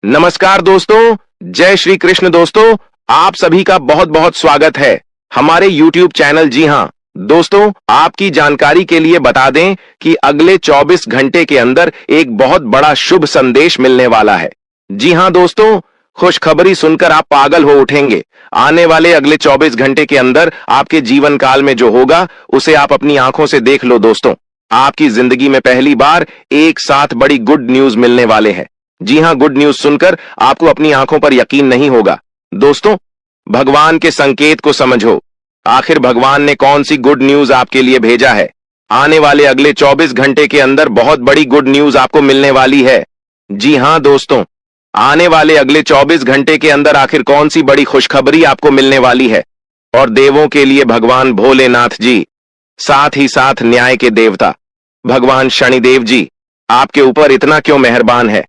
नमस्कार दोस्तों, जय श्री कृष्ण दोस्तों। आप सभी का बहुत बहुत स्वागत है हमारे YouTube चैनल। जी हां दोस्तों, आपकी जानकारी के लिए बता दें कि अगले 24 घंटे के अंदर एक बहुत बड़ा शुभ संदेश मिलने वाला है। जी हां दोस्तों, खुशखबरी सुनकर आप पागल हो उठेंगे। आने वाले अगले 24 घंटे के अंदर आपके जीवन काल में जो होगा उसे आप अपनी आंखों से देख लो दोस्तों। आपकी जिंदगी में पहली बार एक साथ बड़ी गुड न्यूज मिलने वाले हैं। जी हां, गुड न्यूज सुनकर आपको अपनी आंखों पर यकीन नहीं होगा। दोस्तों, भगवान के संकेत को समझो। आखिर भगवान ने कौन सी गुड न्यूज आपके लिए भेजा है? आने वाले अगले 24 घंटे के अंदर बहुत बड़ी गुड न्यूज आपको मिलने वाली है। जी हां दोस्तों, आने वाले अगले 24 घंटे के अंदर आखिर कौन सी बड़ी खुशखबरी आपको मिलने वाली है? और देवों के लिए भगवान भोलेनाथ जी, साथ ही साथ न्याय के देवता भगवान शनिदेव जी आपके ऊपर इतना क्यों मेहरबान है?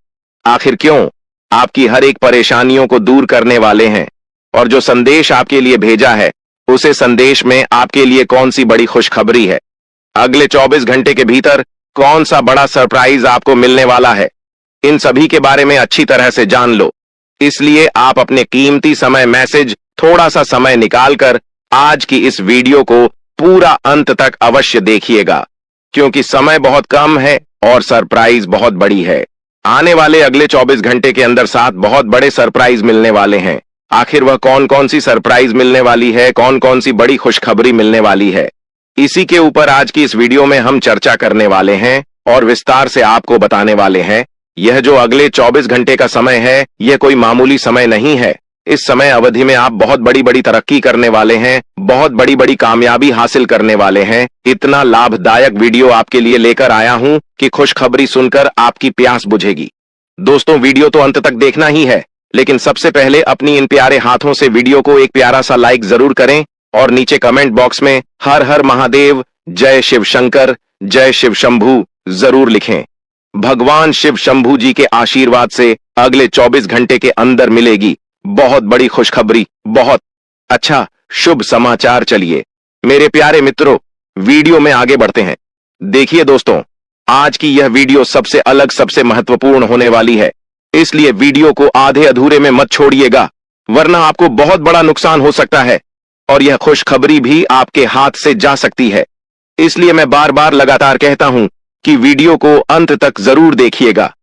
आखिर क्यों आपकी हर एक परेशानियों को दूर करने वाले हैं? और जो संदेश आपके लिए भेजा है, उसे संदेश में आपके लिए कौन सी बड़ी खुशखबरी है? अगले 24 घंटे के भीतर कौन सा बड़ा सरप्राइज आपको मिलने वाला है? इन सभी के बारे में अच्छी तरह से जान लो। इसलिए आप अपने कीमती समय मैसेज थोड़ा सा समय निकालकर आज की इस वीडियो को पूरा अंत तक अवश्य देखिएगा, क्योंकि समय बहुत कम है और सरप्राइज बहुत बड़ी है। आने वाले अगले 24 घंटे के अंदर 7 बहुत बड़े सरप्राइज मिलने वाले हैं। आखिर वह कौन कौन सी सरप्राइज मिलने वाली है, कौन कौन सी बड़ी खुशखबरी मिलने वाली है, इसी के ऊपर आज की इस वीडियो में हम चर्चा करने वाले हैं और विस्तार से आपको बताने वाले हैं। यह जो अगले 24 घंटे का समय है, यह कोई मामूली समय नहीं है। इस समय अवधि में आप बहुत बड़ी बड़ी तरक्की करने वाले हैं, बहुत बड़ी बड़ी कामयाबी हासिल करने वाले हैं। इतना लाभदायक वीडियो आपके लिए लेकर आया हूं कि खुशखबरी सुनकर आपकी प्यास बुझेगी। दोस्तों, वीडियो तो अंत तक देखना ही है, लेकिन सबसे पहले अपनी इन प्यारे हाथों से वीडियो को एक प्यारा सा लाइक जरूर करें और नीचे कमेंट बॉक्स में हर हर महादेव, जय शिव शंकर, जय शिव शंभू जरूर लिखें। भगवान शिव शंभू जी के आशीर्वाद से अगले 24 घंटे के अंदर मिलेगी बहुत बड़ी खुशखबरी, बहुत अच्छा शुभ समाचार। चलिए मेरे प्यारे मित्रों, वीडियो में आगे बढ़ते हैं। देखिए दोस्तों, आज की यह वीडियो सबसे अलग, सबसे महत्वपूर्ण होने वाली है, इसलिए वीडियो को आधे अधूरे में मत छोड़िएगा, वरना आपको बहुत बड़ा नुकसान हो सकता है और यह खुशखबरी भी आपके हाथ से जा सकती है। इसलिए मैं बार बार लगातार कहता हूं कि वीडियो को अंत तक जरूर देखिएगा,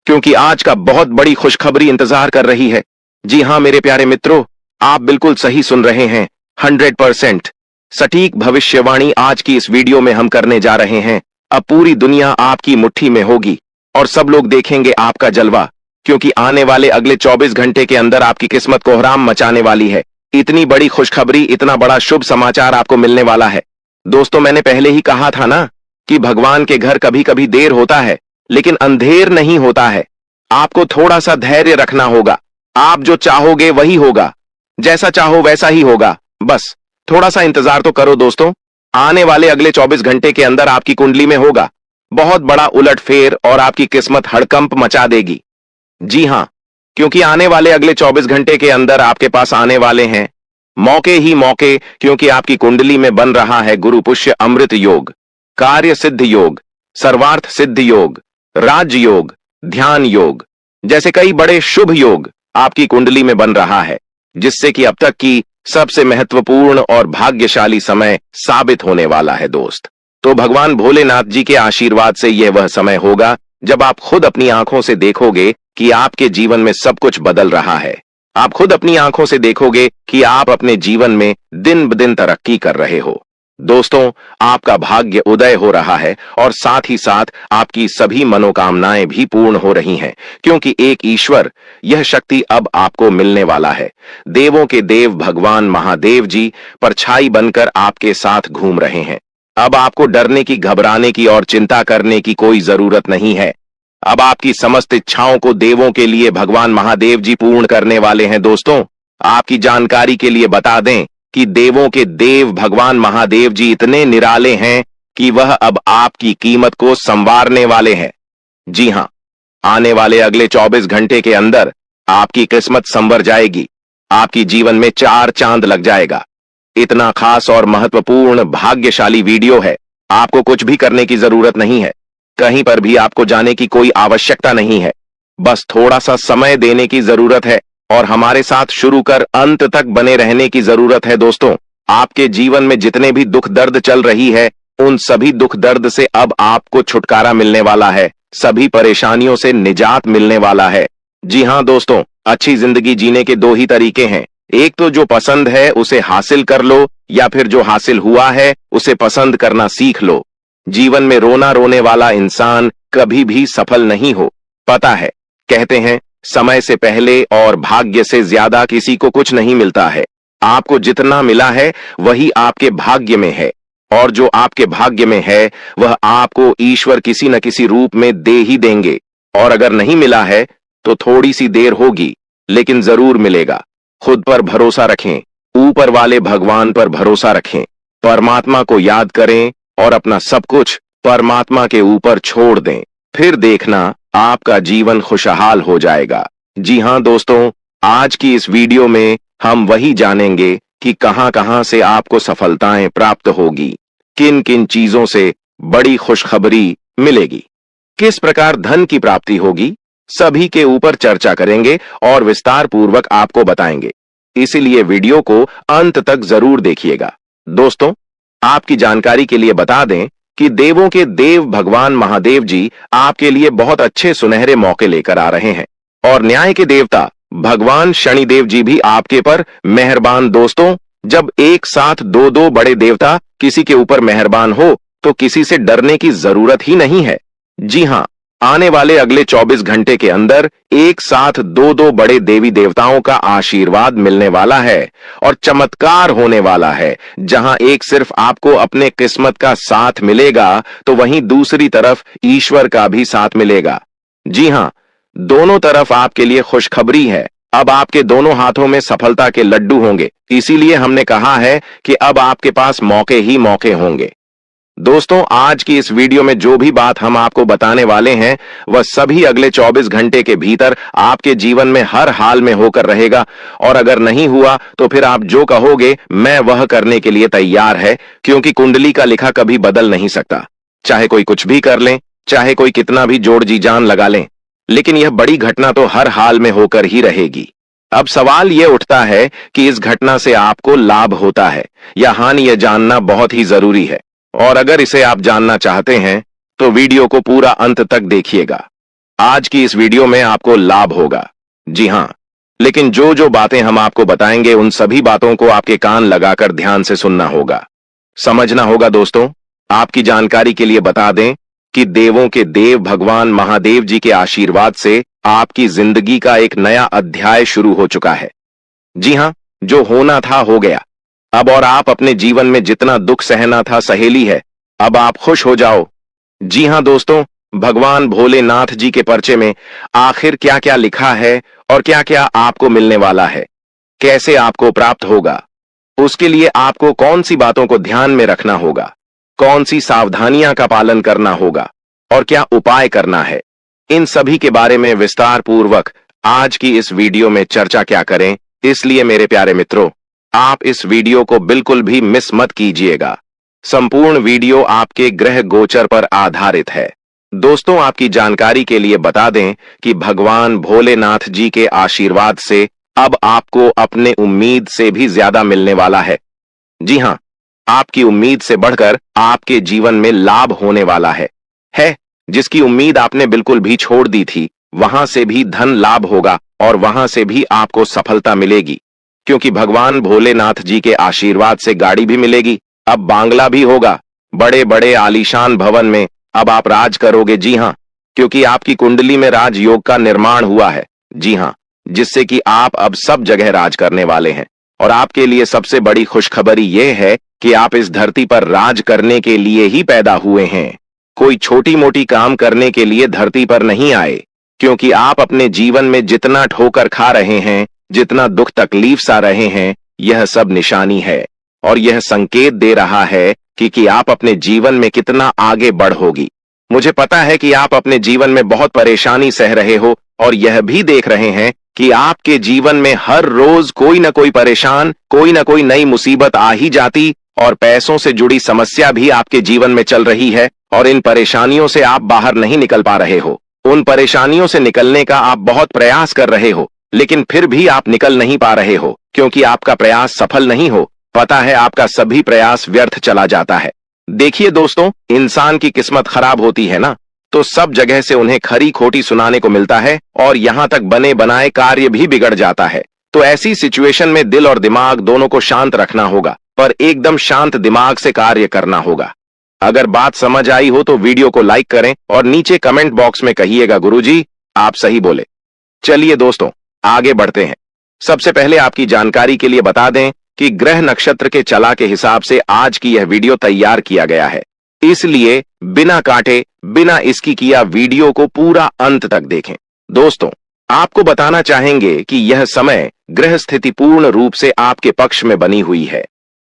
क्योंकि आज का बहुत बड़ी खुशखबरी इंतजार कर रही है। जी हां मेरे प्यारे मित्रों, आप बिल्कुल सही सुन रहे हैं। 100% सटीक भविष्यवाणी आज की इस वीडियो में हम करने जा रहे हैं। अब पूरी दुनिया आपकी मुट्ठी में होगी और सब लोग देखेंगे आपका जलवा, क्योंकि आने वाले अगले 24 घंटे के अंदर आपकी किस्मत कोहराम मचाने वाली है। इतनी बड़ी खुशखबरी, इतना बड़ा शुभ समाचार आपको मिलने वाला है। दोस्तों, मैंने पहले ही कहा था ना कि भगवान के घर कभी कभी देर होता है, लेकिन अंधेर नहीं होता है। आपको थोड़ा सा धैर्य रखना होगा। आप जो चाहोगे वही होगा, जैसा चाहो वैसा ही होगा। बस थोड़ा सा इंतजार तो करो दोस्तों। आने वाले अगले 24 घंटे के अंदर आपकी कुंडली में होगा बहुत बड़ा उलटफेर और आपकी किस्मत हड़कंप मचा देगी। जी हां, क्योंकि आने वाले अगले 24 घंटे के अंदर आपके पास आने वाले हैं मौके ही मौके, क्योंकि आपकी कुंडली में बन रहा है गुरु पुष्य अमृत योग, कार्य सिद्ध योग, सर्वार्थ सिद्ध योग, राज योग, ध्यान योग जैसे कई बड़े शुभ योग आपकी कुंडली में बन रहा है, जिससे कि अब तक की सबसे महत्वपूर्ण और भाग्यशाली समय साबित होने वाला है दोस्त। तो भगवान भोलेनाथ जी के आशीर्वाद से यह वह समय होगा जब आप खुद अपनी आंखों से देखोगे कि आपके जीवन में सब कुछ बदल रहा है। आप खुद अपनी आंखों से देखोगे कि आप अपने जीवन में दिन ब दिन तरक्की कर रहे हो। दोस्तों, आपका भाग्य उदय हो रहा है और साथ ही साथ आपकी सभी मनोकामनाएं भी पूर्ण हो रही हैं, क्योंकि एक ईश्वर, यह शक्ति अब आपको मिलने वाला है। देवों के देव भगवान महादेव जी परछाई बनकर आपके साथ घूम रहे हैं। अब आपको डरने की, घबराने की और चिंता करने की कोई जरूरत नहीं है। अब आपकी समस्त इच्छाओं को देवों के लिए भगवान महादेव जी पूर्ण करने वाले हैं। दोस्तों, आपकी जानकारी के लिए बता दें कि देवों के देव भगवान महादेव जी इतने निराले हैं कि वह अब आपकी कीमत को संवारने वाले हैं। जी हां, आने वाले अगले 24 घंटे के अंदर आपकी किस्मत संवर जाएगी। आपकी जीवन में 4 चांद लग जाएगा। इतना खास और महत्वपूर्ण भाग्यशाली वीडियो है, आपको कुछ भी करने की जरूरत नहीं है। कहीं पर भी आपको जाने की कोई आवश्यकता नहीं है। बस थोड़ा सा समय देने की जरूरत है और हमारे साथ शुरू कर अंत तक बने रहने की जरूरत है। दोस्तों, आपके जीवन में जितने भी दुख दर्द चल रही है, उन सभी दुख दर्द से अब आपको छुटकारा मिलने वाला है, सभी परेशानियों से निजात मिलने वाला है। जी हां दोस्तों, अच्छी जिंदगी जीने के दो ही तरीके हैं। एक तो जो पसंद है उसे हासिल कर लो, या फिर जो हासिल हुआ है उसे पसंद करना सीख लो। जीवन में रोना रोने वाला इंसान कभी भी सफल नहीं हो। पता है, कहते हैं समय से पहले और भाग्य से ज्यादा किसी को कुछ नहीं मिलता है। आपको जितना मिला है वही आपके भाग्य में है, और जो आपके भाग्य में है वह आपको ईश्वर किसी न किसी रूप में दे ही देंगे। और अगर नहीं मिला है तो थोड़ी सी देर होगी, लेकिन जरूर मिलेगा। खुद पर भरोसा रखें, ऊपर वाले भगवान पर भरोसा रखें, परमात्मा को याद करें और अपना सब कुछ परमात्मा के ऊपर छोड़ दें। फिर देखना आपका जीवन खुशहाल हो जाएगा। जी हां दोस्तों, आज की इस वीडियो में हम वही जानेंगे कि कहां कहां से आपको सफलताएं प्राप्त होगी, किन किन चीजों से बड़ी खुशखबरी मिलेगी, किस प्रकार धन की प्राप्ति होगी, सभी के ऊपर चर्चा करेंगे और विस्तार पूर्वक आपको बताएंगे। इसीलिए वीडियो को अंत तक जरूर देखिएगा। दोस्तों, आपकी जानकारी के लिए बता दें कि देवों के देव भगवान महादेव जी आपके लिए बहुत अच्छे सुनहरे मौके लेकर आ रहे हैं, और न्याय के देवता भगवान शनिदेव जी भी आपके पर मेहरबान। दोस्तों, जब एक साथ दो दो बड़े देवता किसी के ऊपर मेहरबान हो तो किसी से डरने की जरूरत ही नहीं है। जी हां, आने वाले अगले 24 घंटे के अंदर एक साथ दो दो बड़े देवी देवताओं का आशीर्वाद मिलने वाला है और चमत्कार होने वाला है। जहां एक सिर्फ आपको अपने किस्मत का साथ मिलेगा तो वहीं दूसरी तरफ ईश्वर का भी साथ मिलेगा। जी हां, दोनों तरफ आपके लिए खुशखबरी है। अब आपके दोनों हाथों में सफलता के लड्डू होंगे। इसीलिए हमने कहा है कि अब आपके पास मौके ही मौके होंगे। दोस्तों, आज की इस वीडियो में जो भी बात हम आपको बताने वाले हैं वह सभी अगले 24 घंटे के भीतर आपके जीवन में हर हाल में होकर रहेगा, और अगर नहीं हुआ तो फिर आप जो कहोगे मैं वह करने के लिए तैयार है, क्योंकि कुंडली का लिखा कभी बदल नहीं सकता। चाहे कोई कुछ भी कर ले, चाहे कोई कितना भी जोड़ जी जान लगा ले, लेकिन यह बड़ी घटना तो हर हाल में होकर ही रहेगी। अब सवाल यह उठता है कि इस घटना से आपको लाभ होता है या हानि, यह जानना बहुत ही जरूरी है। और अगर इसे आप जानना चाहते हैं तो वीडियो को पूरा अंत तक देखिएगा। आज की इस वीडियो में आपको लाभ होगा। जी हां, लेकिन जो जो बातें हम आपको बताएंगे उन सभी बातों को आपके कान लगाकर ध्यान से सुनना होगा, समझना होगा। दोस्तों, आपकी जानकारी के लिए बता दें कि देवों के देव भगवान महादेव जी के आशीर्वाद से आपकी जिंदगी का एक नया अध्याय शुरू हो चुका है। जी हां, जो होना था हो गया अब, और आप अपने जीवन में जितना दुख सहना था सहेली है। अब आप खुश हो जाओ। जी हां दोस्तों, भगवान भोलेनाथ जी के पर्चे में आखिर क्या क्या लिखा है और क्या क्या आपको मिलने वाला है, कैसे आपको प्राप्त होगा, उसके लिए आपको कौन सी बातों को ध्यान में रखना होगा, कौन सी सावधानियां का पालन करना होगा और क्या उपाय करना है, इन सभी के बारे में विस्तार पूर्वक आज की इस वीडियो में चर्चा क्या करें। इसलिए मेरे प्यारे मित्रों, आप इस वीडियो को बिल्कुल भी मिस मत कीजिएगा। संपूर्ण वीडियो आपके ग्रह गोचर पर आधारित है। दोस्तों, आपकी जानकारी के लिए बता दें कि भगवान भोलेनाथ जी के आशीर्वाद से अब आपको अपने उम्मीद से भी ज्यादा मिलने वाला है। जी हां, आपकी उम्मीद से बढ़कर आपके जीवन में लाभ होने वाला है। जिसकी उम्मीद आपने बिल्कुल भी छोड़ दी थी, वहां से भी धन लाभ होगा और वहां से भी आपको सफलता मिलेगी, क्योंकि भगवान भोलेनाथ जी के आशीर्वाद से गाड़ी भी मिलेगी, अब बांग्ला भी होगा, बड़े बड़े आलीशान भवन में अब आप राज करोगे। जी हां, क्योंकि आपकी कुंडली में राजयोग का निर्माण हुआ है। जी हां, जिससे कि आप अब सब जगह राज करने वाले हैं। और आपके लिए सबसे बड़ी खुशखबरी यह है कि आप इस धरती पर राज करने के लिए ही पैदा हुए हैं। कोई छोटी मोटी काम करने के लिए धरती पर नहीं आए, क्योंकि आप अपने जीवन में जितना ठोकर खा रहे हैं, जितना दुख तकलीफ सा रहे हैं, यह सब निशानी है और यह संकेत दे रहा है कि आप अपने जीवन में कितना आगे बढ़ोगी। मुझे पता है कि आप अपने जीवन में बहुत परेशानी सह रहे हो और यह भी देख रहे हैं कि आपके जीवन में हर रोज कोई ना कोई परेशान, कोई ना कोई नई मुसीबत आ ही जाती, और पैसों से जुड़ी समस्या भी आपके जीवन में चल रही है और इन परेशानियों से आप बाहर नहीं निकल पा रहे हो। उन परेशानियों से निकलने का आप बहुत प्रयास कर रहे हो, लेकिन फिर भी आप निकल नहीं पा रहे हो क्योंकि आपका प्रयास सफल नहीं हो। पता है आपका सभी प्रयास व्यर्थ चला जाता है। देखिए दोस्तों, इंसान की किस्मत खराब होती है ना, तो सब जगह से उन्हें खरी खोटी सुनाने को मिलता है और यहां तक बने बनाए कार्य भी बिगड़ जाता है। तो ऐसी सिचुएशन में दिल और दिमाग दोनों को शांत रखना होगा, पर एकदम शांत दिमाग से कार्य करना होगा। अगर बात समझ आई हो तो वीडियो को लाइक करें और नीचे कमेंट बॉक्स में कहिएगा गुरुजी आप सही बोले। चलिए दोस्तों, आगे बढ़ते हैं। सबसे पहले आपकी जानकारी के लिए बता दें कि ग्रह नक्षत्र के चला के हिसाब से आज की यह वीडियो तैयार किया गया है, इसलिए बिना काटे बिना इसकी किया वीडियो को पूरा अंत तक देखें। दोस्तों, आपको बताना चाहेंगे कि यह समय ग्रह स्थिति पूर्ण रूप से आपके पक्ष में बनी हुई है।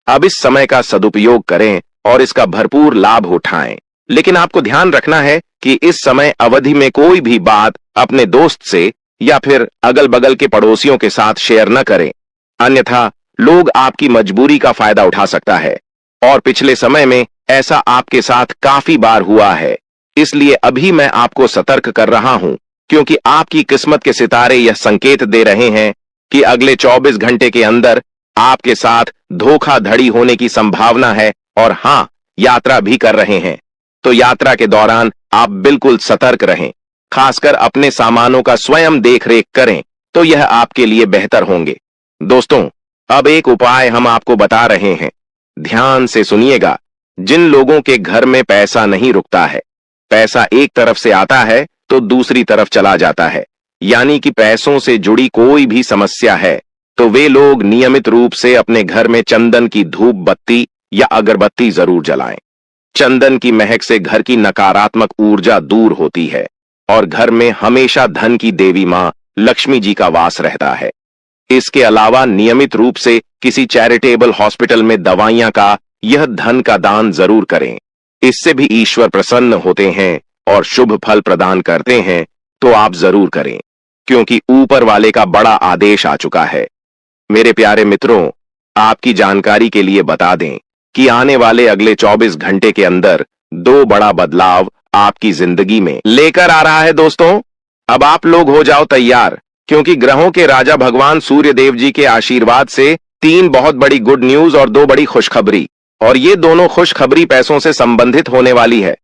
अब इस समय का सदुपयोग करें और इसका भरपूर लाभ उठाएं। लेकिन आपको ध्यान रखना है कि इस समय अवधि में कोई भी बात अपने दोस्त से या फिर अगल बगल के पड़ोसियों के साथ शेयर न करें, अन्यथा लोग आपकी मजबूरी का फायदा उठा सकता है। और पिछले समय में ऐसा आपके साथ काफी बार हुआ है, इसलिए अभी मैं आपको सतर्क कर रहा हूं, क्योंकि आपकी किस्मत के सितारे यह संकेत दे रहे हैं कि अगले 24 घंटे के अंदर आपके साथ धोखाधड़ी होने की संभावना है। और हां, यात्रा भी कर रहे हैं, तो यात्रा के दौरान आप बिल्कुल सतर्क रहें। खासकर अपने सामानों का स्वयं देखरेख करें, तो यह आपके लिए बेहतर होंगे। दोस्तों, अब एक उपाय हम आपको बता रहे हैं, ध्यान से सुनिएगा। जिन लोगों के घर में पैसा नहीं रुकता है, पैसा एक तरफ से आता है तो दूसरी तरफ चला जाता है, यानी कि पैसों से जुड़ी कोई भी समस्या है, तो वे लोग नियमित रूप से अपने घर में चंदन की धूप बत्ती या अगरबत्ती जरूर जलाएं। चंदन की महक से घर की नकारात्मक ऊर्जा दूर होती है और घर में हमेशा धन की देवी मां लक्ष्मी जी का वास रहता है। इसके अलावा नियमित रूप से किसी चैरिटेबल हॉस्पिटल में दवाइयां का यह धन का दान जरूर करें। इससे भी ईश्वर प्रसन्न होते हैं और शुभ फल प्रदान करते हैं, तो आप जरूर करें, क्योंकि ऊपर वाले का बड़ा आदेश आ चुका है। मेरे प्यारे मित्रों, आपकी जानकारी के लिए बता दें कि आने वाले अगले 24 घंटे के अंदर 2 बड़ा बदलाव आपकी जिंदगी में लेकर आ रहा है। दोस्तों, अब आप लोग हो जाओ तैयार, क्योंकि ग्रहों के राजा भगवान सूर्य देव जी के आशीर्वाद से 3 बहुत बड़ी गुड न्यूज और 2 बड़ी खुशखबरी, और ये दोनों खुशखबरी पैसों से संबंधित होने वाली है।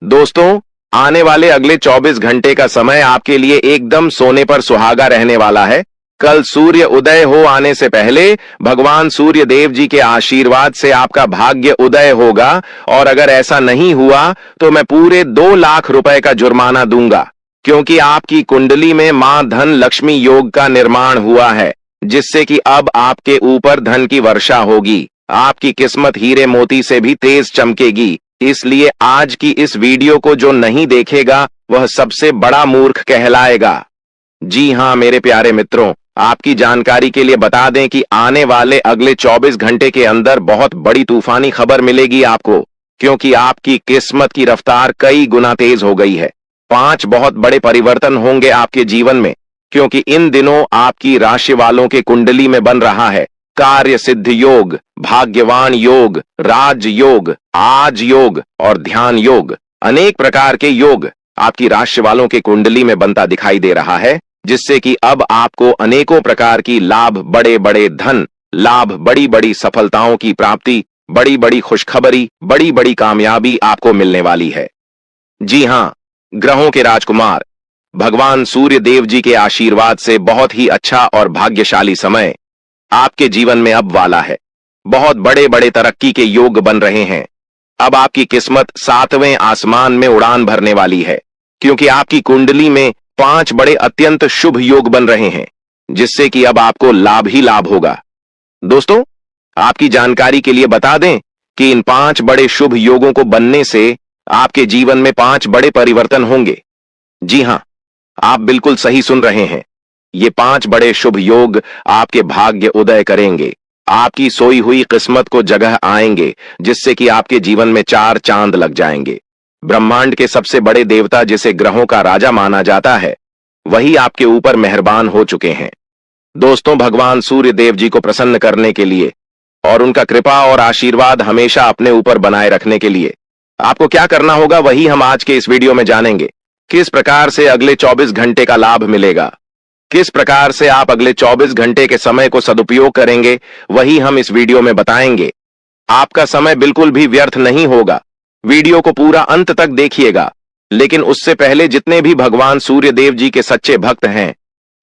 दोस्तों, आने वाले अगले 24 घंटे का समय आपके लिए एकदम सोने पर सुहागा रहने वाला है। कल सूर्य उदय हो आने से पहले भगवान सूर्य देव जी के आशीर्वाद से आपका भाग्य उदय होगा, और अगर ऐसा नहीं हुआ तो मैं पूरे 2 लाख रुपए का जुर्माना दूंगा, क्योंकि आपकी कुंडली में मां धन लक्ष्मी योग का निर्माण हुआ है, जिससे कि अब आपके ऊपर धन की वर्षा होगी। आपकी किस्मत हीरे मोती से भी तेज चमकेगी। इसलिए आज की इस वीडियो को जो नहीं देखेगा वह सबसे बड़ा मूर्ख कहलाएगा। जी हां मेरे प्यारे मित्रों, आपकी जानकारी के लिए बता दें कि आने वाले अगले 24 घंटे के अंदर बहुत बड़ी तूफानी खबर मिलेगी आपको, क्योंकि आपकी किस्मत की रफ्तार कई गुना तेज हो गई है। 5 बहुत बड़े परिवर्तन होंगे आपके जीवन में, क्योंकि इन दिनों आपकी राशि वालों के कुंडली में बन रहा है कार्य सिद्ध योग, भाग्यवान योग, राज योग, आज योग और ध्यान योग। अनेक प्रकार के योग आपकी राशि वालों के कुंडली में बनता दिखाई दे रहा है, जिससे कि अब आपको अनेकों प्रकार की लाभ, बड़े बड़े धन लाभ, बड़ी बड़ी सफलताओं की प्राप्ति, बड़ी बड़ी खुशखबरी, बड़ी बड़ी कामयाबी आपको मिलने वाली है। जी हां, ग्रहों के राजकुमार भगवान सूर्य देव जी के आशीर्वाद से बहुत ही अच्छा और भाग्यशाली समय आपके जीवन में अब वाला है। बहुत बड़े बड़े तरक्की के योग बन रहे हैं। अब आपकी किस्मत 7वें आसमान में उड़ान भरने वाली है, क्योंकि आपकी कुंडली में 5 बड़े अत्यंत शुभ योग बन रहे हैं, जिससे कि अब आपको लाभ ही लाभ होगा। दोस्तों, आपकी जानकारी के लिए बता दें कि इन 5 बड़े शुभ योगों को बनने से आपके जीवन में 5 बड़े परिवर्तन होंगे। जी हां, आप बिल्कुल सही सुन रहे हैं। ये 5 बड़े शुभ योग आपके भाग्य उदय करेंगे, आपकी सोई हुई किस्मत को जगह आएंगे, जिससे कि आपके जीवन में 4 चांद लग जाएंगे। ब्रह्मांड के सबसे बड़े देवता, जिसे ग्रहों का राजा माना जाता है, वही आपके ऊपर मेहरबान हो चुके हैं। दोस्तों, भगवान सूर्य देव जी को प्रसन्न करने के लिए और उनका कृपा और आशीर्वाद हमेशा अपने ऊपर बनाए रखने के लिए आपको क्या करना होगा, वही हम आज के इस वीडियो में जानेंगे। किस प्रकार से अगले 24 घंटे का लाभ मिलेगा, किस प्रकार से आप अगले 24 घंटे के समय को सदुपयोग करेंगे, वही हम इस वीडियो में बताएंगे। आपका समय बिल्कुल भी व्यर्थ नहीं होगा। वीडियो को पूरा अंत तक देखिएगा। लेकिन उससे पहले जितने भी भगवान सूर्य देव जी के सच्चे भक्त हैं,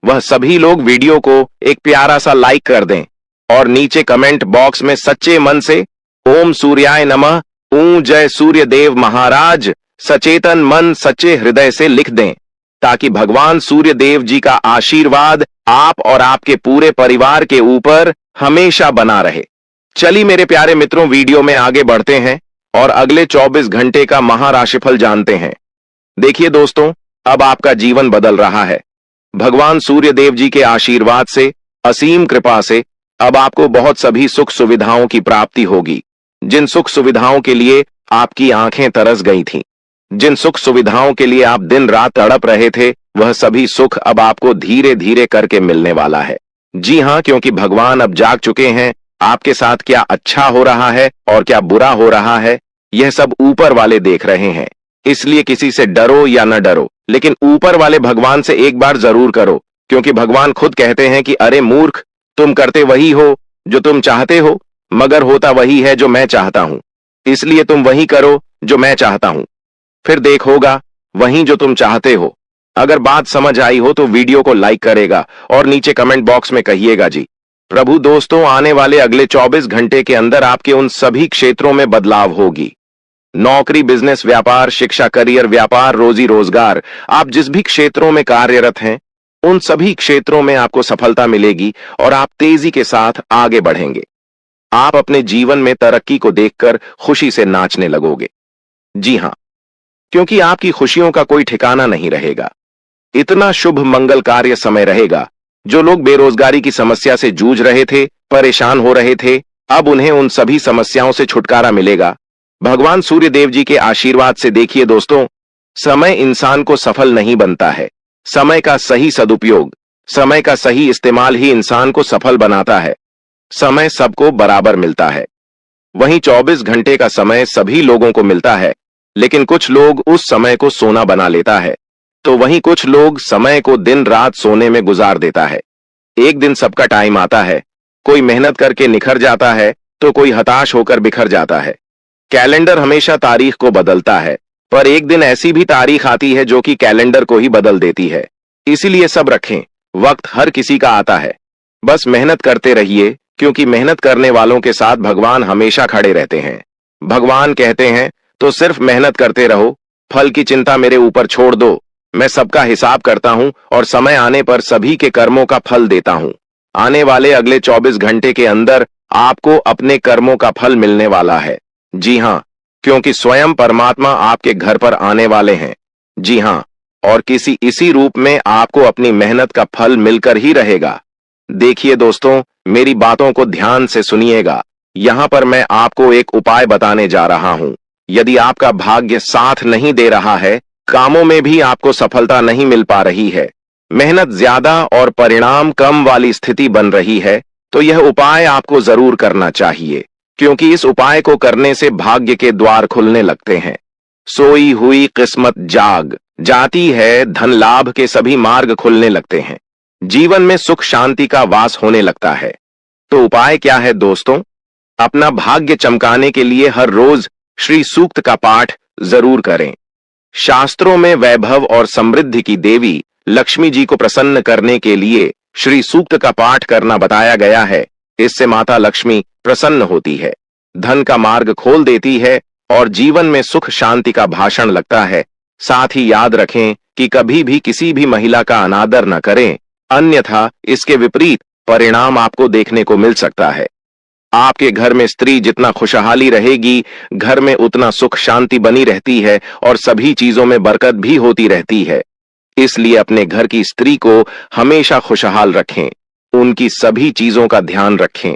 वह सभी लोग वीडियो को एक प्यारा सा लाइक कर दें और नीचे कमेंट बॉक्स में सच्चे मन से ओम सूर्याय नमः, ऊ जय सूर्य देव महाराज, सचेतन मन सच्चे हृदय से लिख दें, ताकि भगवान सूर्य देव जी का आशीर्वाद आप और आपके पूरे परिवार के ऊपर हमेशा बना रहे। चलिए मेरे प्यारे मित्रों, वीडियो में आगे बढ़ते हैं और अगले 24 घंटे का महाराशिफल जानते हैं। देखिए दोस्तों, अब आपका जीवन बदल रहा है। भगवान सूर्य देव जी के आशीर्वाद से, असीम कृपा से अब आपको बहुत सभी सुख सुविधाओं की प्राप्ति होगी। जिन सुख सुविधाओं के लिए आपकी आंखें तरस गई थीं, जिन सुख सुविधाओं के लिए आप दिन रात तड़प रहे थे, वह सभी सुख अब आपको धीरे धीरे करके मिलने वाला है। जी हां, क्योंकि भगवान अब जाग चुके हैं। आपके साथ क्या अच्छा हो रहा है और क्या बुरा हो रहा है, यह सब ऊपर वाले देख रहे हैं। इसलिए किसी से डरो या न डरो, लेकिन ऊपर वाले भगवान से एक बार जरूर करो, क्योंकि भगवान खुद कहते हैं कि अरे मूर्ख, तुम करते वही हो जो तुम चाहते हो, मगर होता वही है जो मैं चाहता हूं। इसलिए तुम वही करो जो मैं चाहता हूं, फिर देखोगा वही जो तुम चाहते हो। अगर बात समझ आई हो तो वीडियो को लाइक करेगा और नीचे कमेंट बॉक्स में कहिएगा जी। प्रभु दोस्तों, आने वाले अगले 24 घंटे के अंदर आपके उन सभी क्षेत्रों में बदलाव होगी। नौकरी, बिजनेस, व्यापार, शिक्षा, करियर, व्यापार, रोजी रोजगार, आप जिस भी क्षेत्रों में कार्यरत हैं, उन सभी क्षेत्रों में आपको सफलता मिलेगी और आप तेजी के साथ आगे बढ़ेंगे। आप अपने जीवन में तरक्की को देखकर खुशी से नाचने लगोगे। जी हां, क्योंकि आपकी खुशियों का कोई ठिकाना नहीं रहेगा। इतना शुभ मंगल कार्य समय रहेगा। जो लोग बेरोजगारी की समस्या से जूझ रहे थे, परेशान हो रहे थे, अब उन्हें उन सभी समस्याओं से छुटकारा मिलेगा भगवान सूर्य देव जी के आशीर्वाद से। देखिए दोस्तों, समय इंसान को सफल नहीं बनता है। समय का सही सदुपयोग, समय का सही इस्तेमाल ही इंसान को सफल बनाता है। समय सबको बराबर मिलता है। वहीं 24 घंटे का समय सभी लोगों को मिलता है, लेकिन कुछ लोग उस समय को सोना बना लेता है, तो वहीं कुछ लोग समय को दिन रात सोने में गुजार देता है। एक दिन सबका टाइम आता है, कोई मेहनत करके निखर जाता है तो कोई हताश होकर बिखर जाता है। कैलेंडर हमेशा तारीख को बदलता है, पर एक दिन ऐसी भी तारीख आती है जो कि कैलेंडर को ही बदल देती है। इसीलिए सब रखें, वक्त हर किसी का आता है। बस मेहनत करते रहिए, क्योंकि मेहनत करने वालों के साथ भगवान हमेशा खड़े रहते हैं। भगवान कहते हैं तो सिर्फ मेहनत करते रहो, फल की चिंता मेरे ऊपर छोड़ दो। मैं सबका हिसाब करता हूं और समय आने पर सभी के कर्मों का फल देता हूं। आने वाले अगले 24 घंटे के अंदर आपको अपने कर्मों का फल मिलने वाला है। जी हां, क्योंकि स्वयं परमात्मा आपके घर पर आने वाले हैं। जी हां, और किसी इसी रूप में आपको अपनी मेहनत का फल मिलकर ही रहेगा। देखिए दोस्तों, मेरी बातों को ध्यान से सुनिएगा। यहां पर मैं आपको एक उपाय बताने जा रहा हूं। यदि आपका भाग्य साथ नहीं दे रहा है, कामों में भी आपको सफलता नहीं मिल पा रही है, मेहनत ज्यादा और परिणाम कम वाली स्थिति बन रही है, तो यह उपाय आपको जरूर करना चाहिए, क्योंकि इस उपाय को करने से भाग्य के द्वार खुलने लगते हैं। सोई हुई किस्मत जाग जाती है, धन लाभ के सभी मार्ग खुलने लगते हैं, जीवन में सुख शांति का वास होने लगता है। तो उपाय क्या है दोस्तों? अपना भाग्य चमकाने के लिए हर रोज श्री सूक्त का पाठ जरूर करें। शास्त्रों में वैभव और समृद्धि की देवी लक्ष्मी जी को प्रसन्न करने के लिए श्री सूक्त का पाठ करना बताया गया है। इससे माता लक्ष्मी प्रसन्न होती है, धन का मार्ग खोल देती है और जीवन में सुख शांति का भाषण लगता है। साथ ही याद रखें कि कभी भी किसी भी महिला का अनादर न करें, अन्यथा इसके विपरीत परिणाम आपको देखने को मिल सकता है। आपके घर में स्त्री जितना खुशहाली रहेगी, घर में उतना सुख शांति बनी रहती है और सभी चीजों में बरकत भी होती रहती है। इसलिए अपने घर की स्त्री को हमेशा खुशहाल रखें, उनकी सभी चीजों का ध्यान रखें।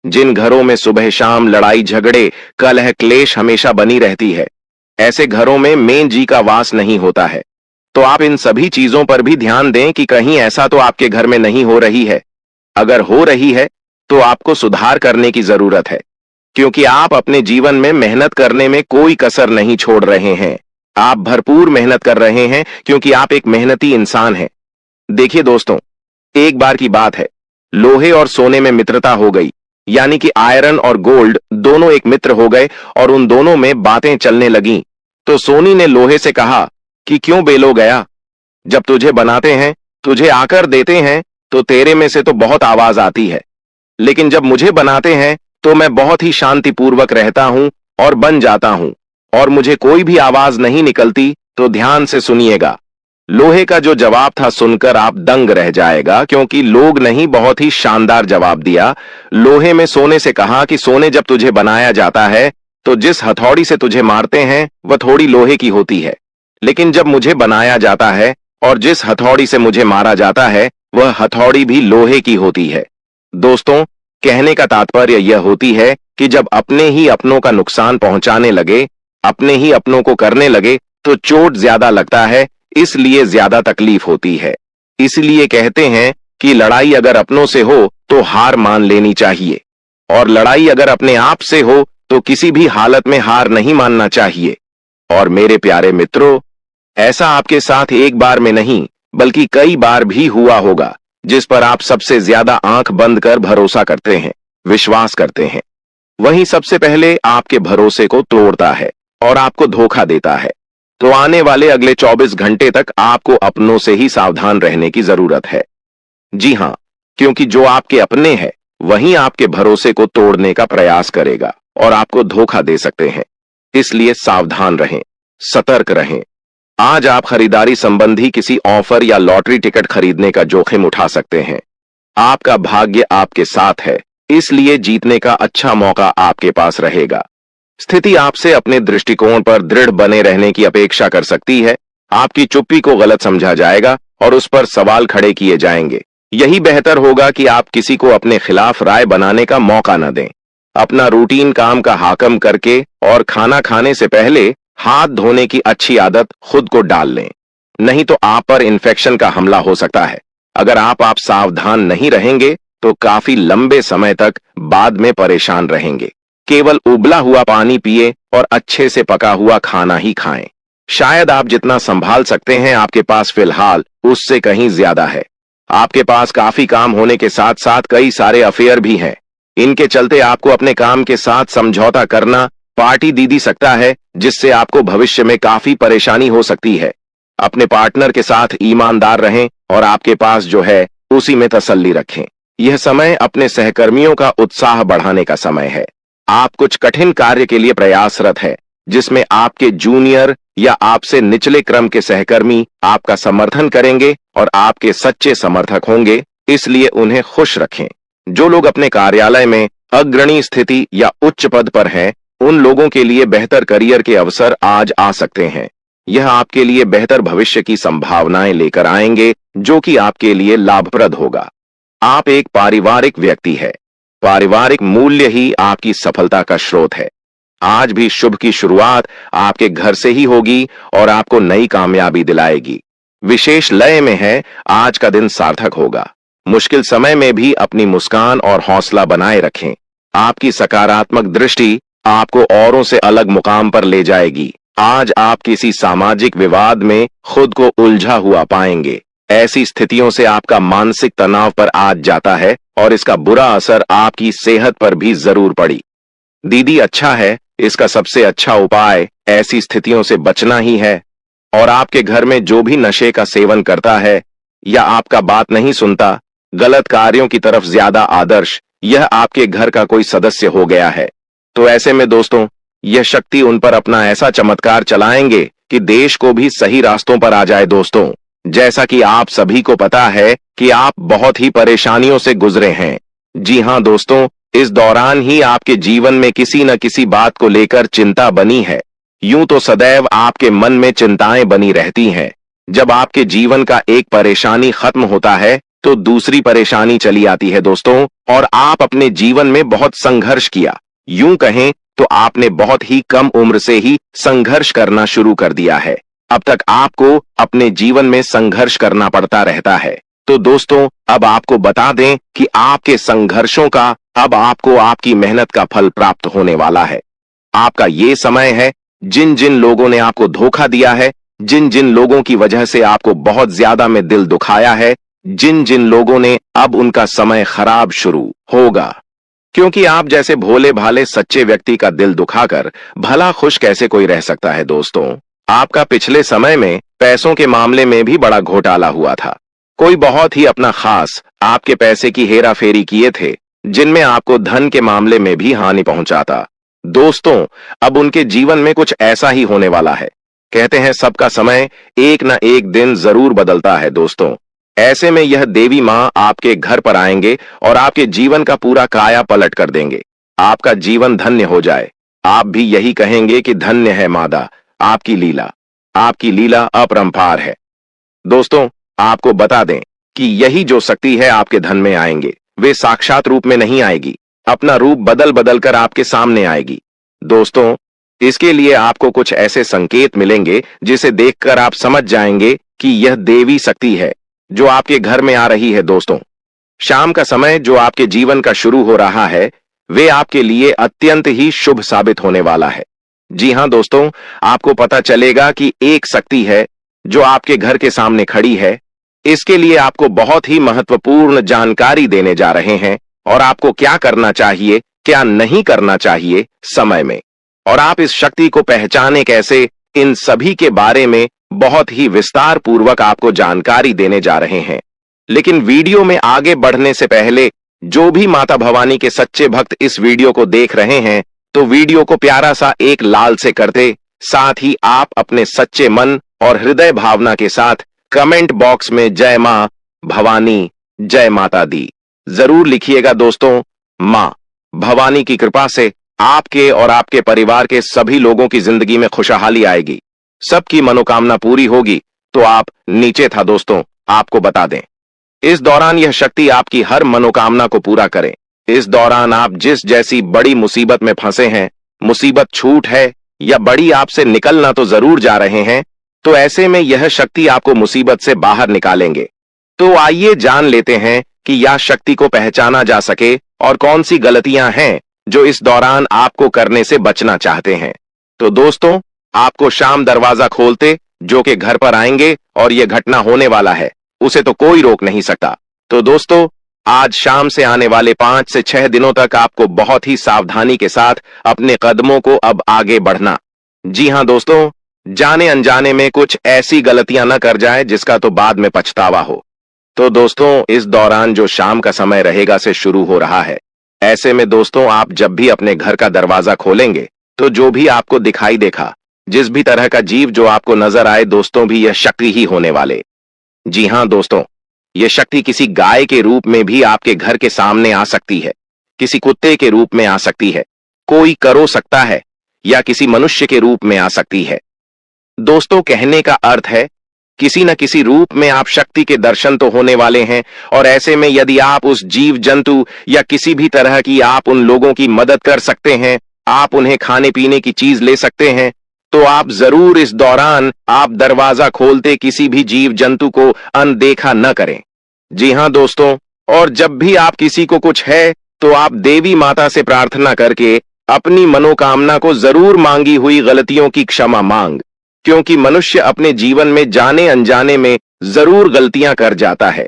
जिन घरों में सुबह शाम लड़ाई झगड़े कलह क्लेश हमेशा बनी रहती है, ऐसे घरों में मेन जी का वास नहीं होता है। तो आप इन सभी चीजों पर भी ध्यान दें कि कहीं ऐसा तो आपके घर में नहीं हो रही है। अगर हो रही है तो आपको सुधार करने की जरूरत है, क्योंकि आप अपने जीवन में मेहनत करने में कोई कसर नहीं छोड़ रहे हैं। आप भरपूर मेहनत कर रहे हैं क्योंकि आप एक मेहनती इंसान हैं। देखिए दोस्तों, एक बार की बात है, लोहे और सोने में मित्रता हो गई, यानी कि आयरन और गोल्ड दोनों एक मित्र हो गए और उन दोनों में बातें चलने लगीं। तो सोनी ने लोहे से कहा कि क्यों बेलो गया, जब तुझे बनाते हैं, तुझे आकर देते हैं, तो तेरे में से तो बहुत आवाज आती है, लेकिन जब मुझे बनाते हैं तो मैं बहुत ही शांतिपूर्वक रहता हूं और बन जाता हूं, और मुझे कोई भी आवाज नहीं निकलती। तो ध्यान से सुनिएगा। लोहे का जो जवाब था सुनकर आप दंग रह जाएगा, क्योंकि लोग नहीं, बहुत ही शानदार जवाब दिया। लोहे में सोने से कहा कि सोने, जब तुझे बनाया जाता है तो जिस हथौड़ी से तुझे मारते हैं वह थोड़ी लोहे की होती है, लेकिन जब मुझे बनाया जाता है और जिस हथौड़ी से मुझे मारा जाता है वह हथौड़ी भी लोहे की होती है। दोस्तों, कहने का तात्पर्य यह होती है कि जब अपने ही अपनों का नुकसान पहुंचाने लगे, अपने ही अपनों को करने लगे, तो चोट ज्यादा लगता है, इसलिए ज्यादा तकलीफ होती है। इसलिए कहते हैं कि लड़ाई अगर अपनों से हो तो हार मान लेनी चाहिए, और लड़ाई अगर अपने आप से हो तो किसी भी हालत में हार नहीं मानना चाहिए। और मेरे प्यारे मित्रों, ऐसा आपके साथ एक बार में नहीं बल्कि कई बार भी हुआ होगा, जिस पर आप सबसे ज्यादा आंख बंद कर भरोसा करते हैं, विश्वास करते हैं। वहीं सबसे पहले आपके भरोसे को तोड़ता है और आपको धोखा देता है। तो आने वाले अगले 24 घंटे तक आपको अपनों से ही सावधान रहने की जरूरत है। जी हां, क्योंकि जो आपके अपने हैं वही आपके भरोसे को तोड़ने का प्रयास करेगा और आपको धोखा दे सकते हैं। इसलिए सावधान रहें, सतर्क रहें। आज आप खरीदारी संबंधी किसी ऑफर या लॉटरी टिकट खरीदने का जोखिम उठा सकते हैं। आपका भाग्य आपके साथ है, इसलिए जीतने का अच्छा मौका आपके पास रहेगा। स्थिति आपसे अपने दृष्टिकोण पर दृढ़ बने रहने की अपेक्षा कर सकती है। आपकी चुप्पी को गलत समझा जाएगा और उस पर सवाल खड़े किए जाएंगे। यही बेहतर होगा कि आप किसी को अपने खिलाफ राय बनाने का मौका न दें। अपना रूटीन काम का हाकम करके और खाना खाने से पहले हाथ धोने की अच्छी आदत खुद को डाल लें, नहीं तो आप पर इन्फेक्शन का हमला हो सकता है। अगर आप सावधान नहीं रहेंगे तो काफी लंबे समय तक बाद में परेशान रहेंगे। केवल उबला हुआ पानी पिए और अच्छे से पका हुआ खाना ही खाएं। शायद आप जितना संभाल सकते हैं आपके पास फिलहाल उससे कहीं ज्यादा है। आपके पास काफी काम होने के साथ साथ कई सारे अफेयर भी हैं। इनके चलते आपको अपने काम के साथ समझौता करना पार्टी दे सकता है, जिससे आपको भविष्य में काफी परेशानी हो सकती है। अपने पार्टनर के साथ ईमानदार रहें और आपके पास जो है उसी में तसल्ली रखें। यह समय अपने सहकर्मियों का उत्साह बढ़ाने का समय है। आप कुछ कठिन कार्य के लिए प्रयासरत है, जिसमें आपके जूनियर या आपसे निचले क्रम के सहकर्मी आपका समर्थन करेंगे और आपके सच्चे समर्थक होंगे, इसलिए उन्हें खुश रखें। जो लोग अपने कार्यालय में अग्रणी स्थिति या उच्च पद पर हैं, उन लोगों के लिए बेहतर करियर के अवसर आज आ सकते हैं। यह आपके लिए बेहतर भविष्य की संभावनाएं लेकर आएंगे, जो कि आपके लिए लाभप्रद होगा। आप एक पारिवारिक व्यक्ति है। पारिवारिक मूल्य ही आपकी सफलता का स्रोत है। आज भी शुभ की शुरुआत आपके घर से ही होगी और आपको नई कामयाबी दिलाएगी। विशेष लय में है, आज का दिन सार्थक होगा। मुश्किल समय में भी अपनी मुस्कान और हौसला बनाए रखें। आपकी सकारात्मक दृष्टि आपको औरों से अलग मुकाम पर ले जाएगी। आज आप किसी सामाजिक विवाद में खुद को उलझा हुआ पाएंगे। ऐसी स्थितियों से आपका मानसिक तनाव पर आज जाता है और इसका बुरा असर आपकी सेहत पर भी जरूर पड़ी। दीदी, अच्छा है, इसका सबसे अच्छा उपाय ऐसी स्थितियों से बचना ही है। और आपके घर में जो भी नशे का सेवन करता है या आपका बात नहीं सुनता, गलत कार्यों की तरफ ज्यादा आदर्श, यह आपके घर का कोई सदस्य हो गया है। तो ऐसे में दोस्तों, यह शक्ति उन पर अपना ऐसा चमत्कार चलाएंगे कि देश को भी सही रास्तों पर आ जाए। दोस्तों, जैसा कि आप सभी को पता है कि आप बहुत ही परेशानियों से गुजरे हैं। जी हां दोस्तों, इस दौरान ही आपके जीवन में किसी न किसी बात को लेकर चिंता बनी है। यूं तो सदैव आपके मन में चिंताएं बनी रहती हैं। जब आपके जीवन का एक परेशानी खत्म होता है तो दूसरी परेशानी चली आती है दोस्तों, और आप अपने जीवन में बहुत संघर्ष किया। यूं कहें तो आपने बहुत ही कम उम्र से ही संघर्ष करना शुरू कर दिया है। अब तक आपको अपने जीवन में संघर्ष करना पड़ता रहता है। तो दोस्तों, अब आपको बता दें कि आपके संघर्षों का अब आपको आपकी मेहनत का फल प्राप्त होने वाला है। आपका ये समय है जिन जिन लोगों ने आपको धोखा दिया है, जिन जिन लोगों की वजह से आपको बहुत ज्यादा में दिल दुखाया है, जिन जिन लोगों ने, अब उनका समय खराब शुरू होगा। क्योंकि आप जैसे भोले भाले सच्चे व्यक्ति का दिल दुखाकर भला खुश कैसे कोई रह सकता है दोस्तों। आपका पिछले समय में पैसों के मामले में भी बड़ा घोटाला हुआ था। कोई बहुत ही अपना खास आपके पैसे की हेरा फेरी किए थे, जिनमें आपको धन के मामले में भी हानि पहुंचाता। दोस्तों, अब उनके जीवन में कुछ ऐसा ही होने वाला है। कहते हैं सबका समय एक न एक दिन जरूर बदलता है दोस्तों। ऐसे में यह देवी मां आपके घर पर आएंगे और आपके जीवन का पूरा काया पलट कर देंगे। आपका जीवन धन्य हो जाए। आप भी यही कहेंगे कि धन्य है मादा, आपकी लीला अपरंपार है। दोस्तों, आपको बता दें कि यही जो शक्ति है आपके धन में आएंगे, वे साक्षात रूप में नहीं आएगी, अपना रूप बदल बदल कर आपके सामने आएगी। दोस्तों, इसके लिए आपको कुछ ऐसे संकेत मिलेंगे जिसे देखकर आप समझ जाएंगे कि यह देवी शक्ति है जो आपके घर में आ रही है। दोस्तों, शाम का समय जो आपके जीवन का शुरू हो रहा है, वे आपके लिए अत्यंत ही शुभ साबित होने वाला है। जी हां दोस्तों, आपको पता चलेगा कि एक शक्ति है जो आपके घर के सामने खड़ी है। इसके लिए आपको बहुत ही महत्वपूर्ण जानकारी देने जा रहे हैं और आपको क्या करना चाहिए, क्या नहीं करना चाहिए समय में, और आप इस शक्ति को पहचाने कैसे, इन सभी के बारे में बहुत ही विस्तार पूर्वक आपको जानकारी देने जा रहे हैं। लेकिन वीडियो में आगे बढ़ने से पहले जो भी माता भवानी के सच्चे भक्त इस वीडियो को देख रहे हैं, तो वीडियो को प्यारा सा एक लाल से कर दे। साथ ही आप अपने सच्चे मन और हृदय भावना के साथ कमेंट बॉक्स में जय मां भवानी, जय माता दी जरूर लिखिएगा दोस्तों। मां भवानी की कृपा से आपके और आपके परिवार के सभी लोगों की जिंदगी में खुशहाली आएगी, सबकी मनोकामना पूरी होगी। तो आप नीचे था दोस्तों, आपको बता दें, इस दौरान यह शक्ति आपकी हर मनोकामना को पूरा करे। इस दौरान आप जिस जैसी बड़ी मुसीबत में फंसे हैं, मुसीबत छूट है या बड़ी आपसे निकलना तो जरूर जा रहे हैं, तो ऐसे में यह शक्ति आपको मुसीबत से बाहर निकालेंगे। तो आइए जान लेते हैं कि यह शक्ति को पहचाना जा सके और कौन सी गलतियां हैं जो इस दौरान आपको करने से बचना चाहते हैं। तो दोस्तों, आपको शाम दरवाजा खोलते जो कि घर पर आएंगे और यह घटना होने वाला है, उसे तो कोई रोक नहीं सकता। तो दोस्तों, आज शाम से आने वाले 5 से 6 दिनों तक आपको बहुत ही सावधानी के साथ अपने कदमों को अब आगे बढ़ना। जी हां दोस्तों, जाने अनजाने में कुछ ऐसी गलतियां न कर जाए जिसका तो बाद में पछतावा हो। तो दोस्तों, इस दौरान जो शाम का समय रहेगा से शुरू हो रहा है। ऐसे में दोस्तों, आप जब भी अपने घर का दरवाजा खोलेंगे, तो जो भी आपको दिखाई देखा, जिस भी तरह का जीव जो आपको नजर आए दोस्तों, भी यह शक्ति ही होने वाले। जी हां दोस्तों, यह शक्ति किसी गाय के रूप में भी आपके घर के सामने आ सकती है, किसी कुत्ते के रूप में आ सकती है, कोई करो सकता है, या किसी मनुष्य के रूप में आ सकती है। दोस्तों, कहने का अर्थ है किसी न किसी रूप में आप शक्ति के दर्शन तो होने वाले हैं। और ऐसे में यदि आप उस जीव जंतु या किसी भी तरह की आप उन लोगों की मदद कर सकते हैं, आप उन्हें खाने पीने की चीज ले सकते हैं, तो आप जरूर इस दौरान आप दरवाजा खोलते किसी भी जीव जंतु को अनदेखा न करें। जी हां दोस्तों, और जब भी आप किसी को कुछ है, तो आप देवी माता से प्रार्थना करके अपनी मनोकामना को जरूर मांगी हुई गलतियों की क्षमा मांग, क्योंकि मनुष्य अपने जीवन में जाने अनजाने में जरूर गलतियां कर जाता है।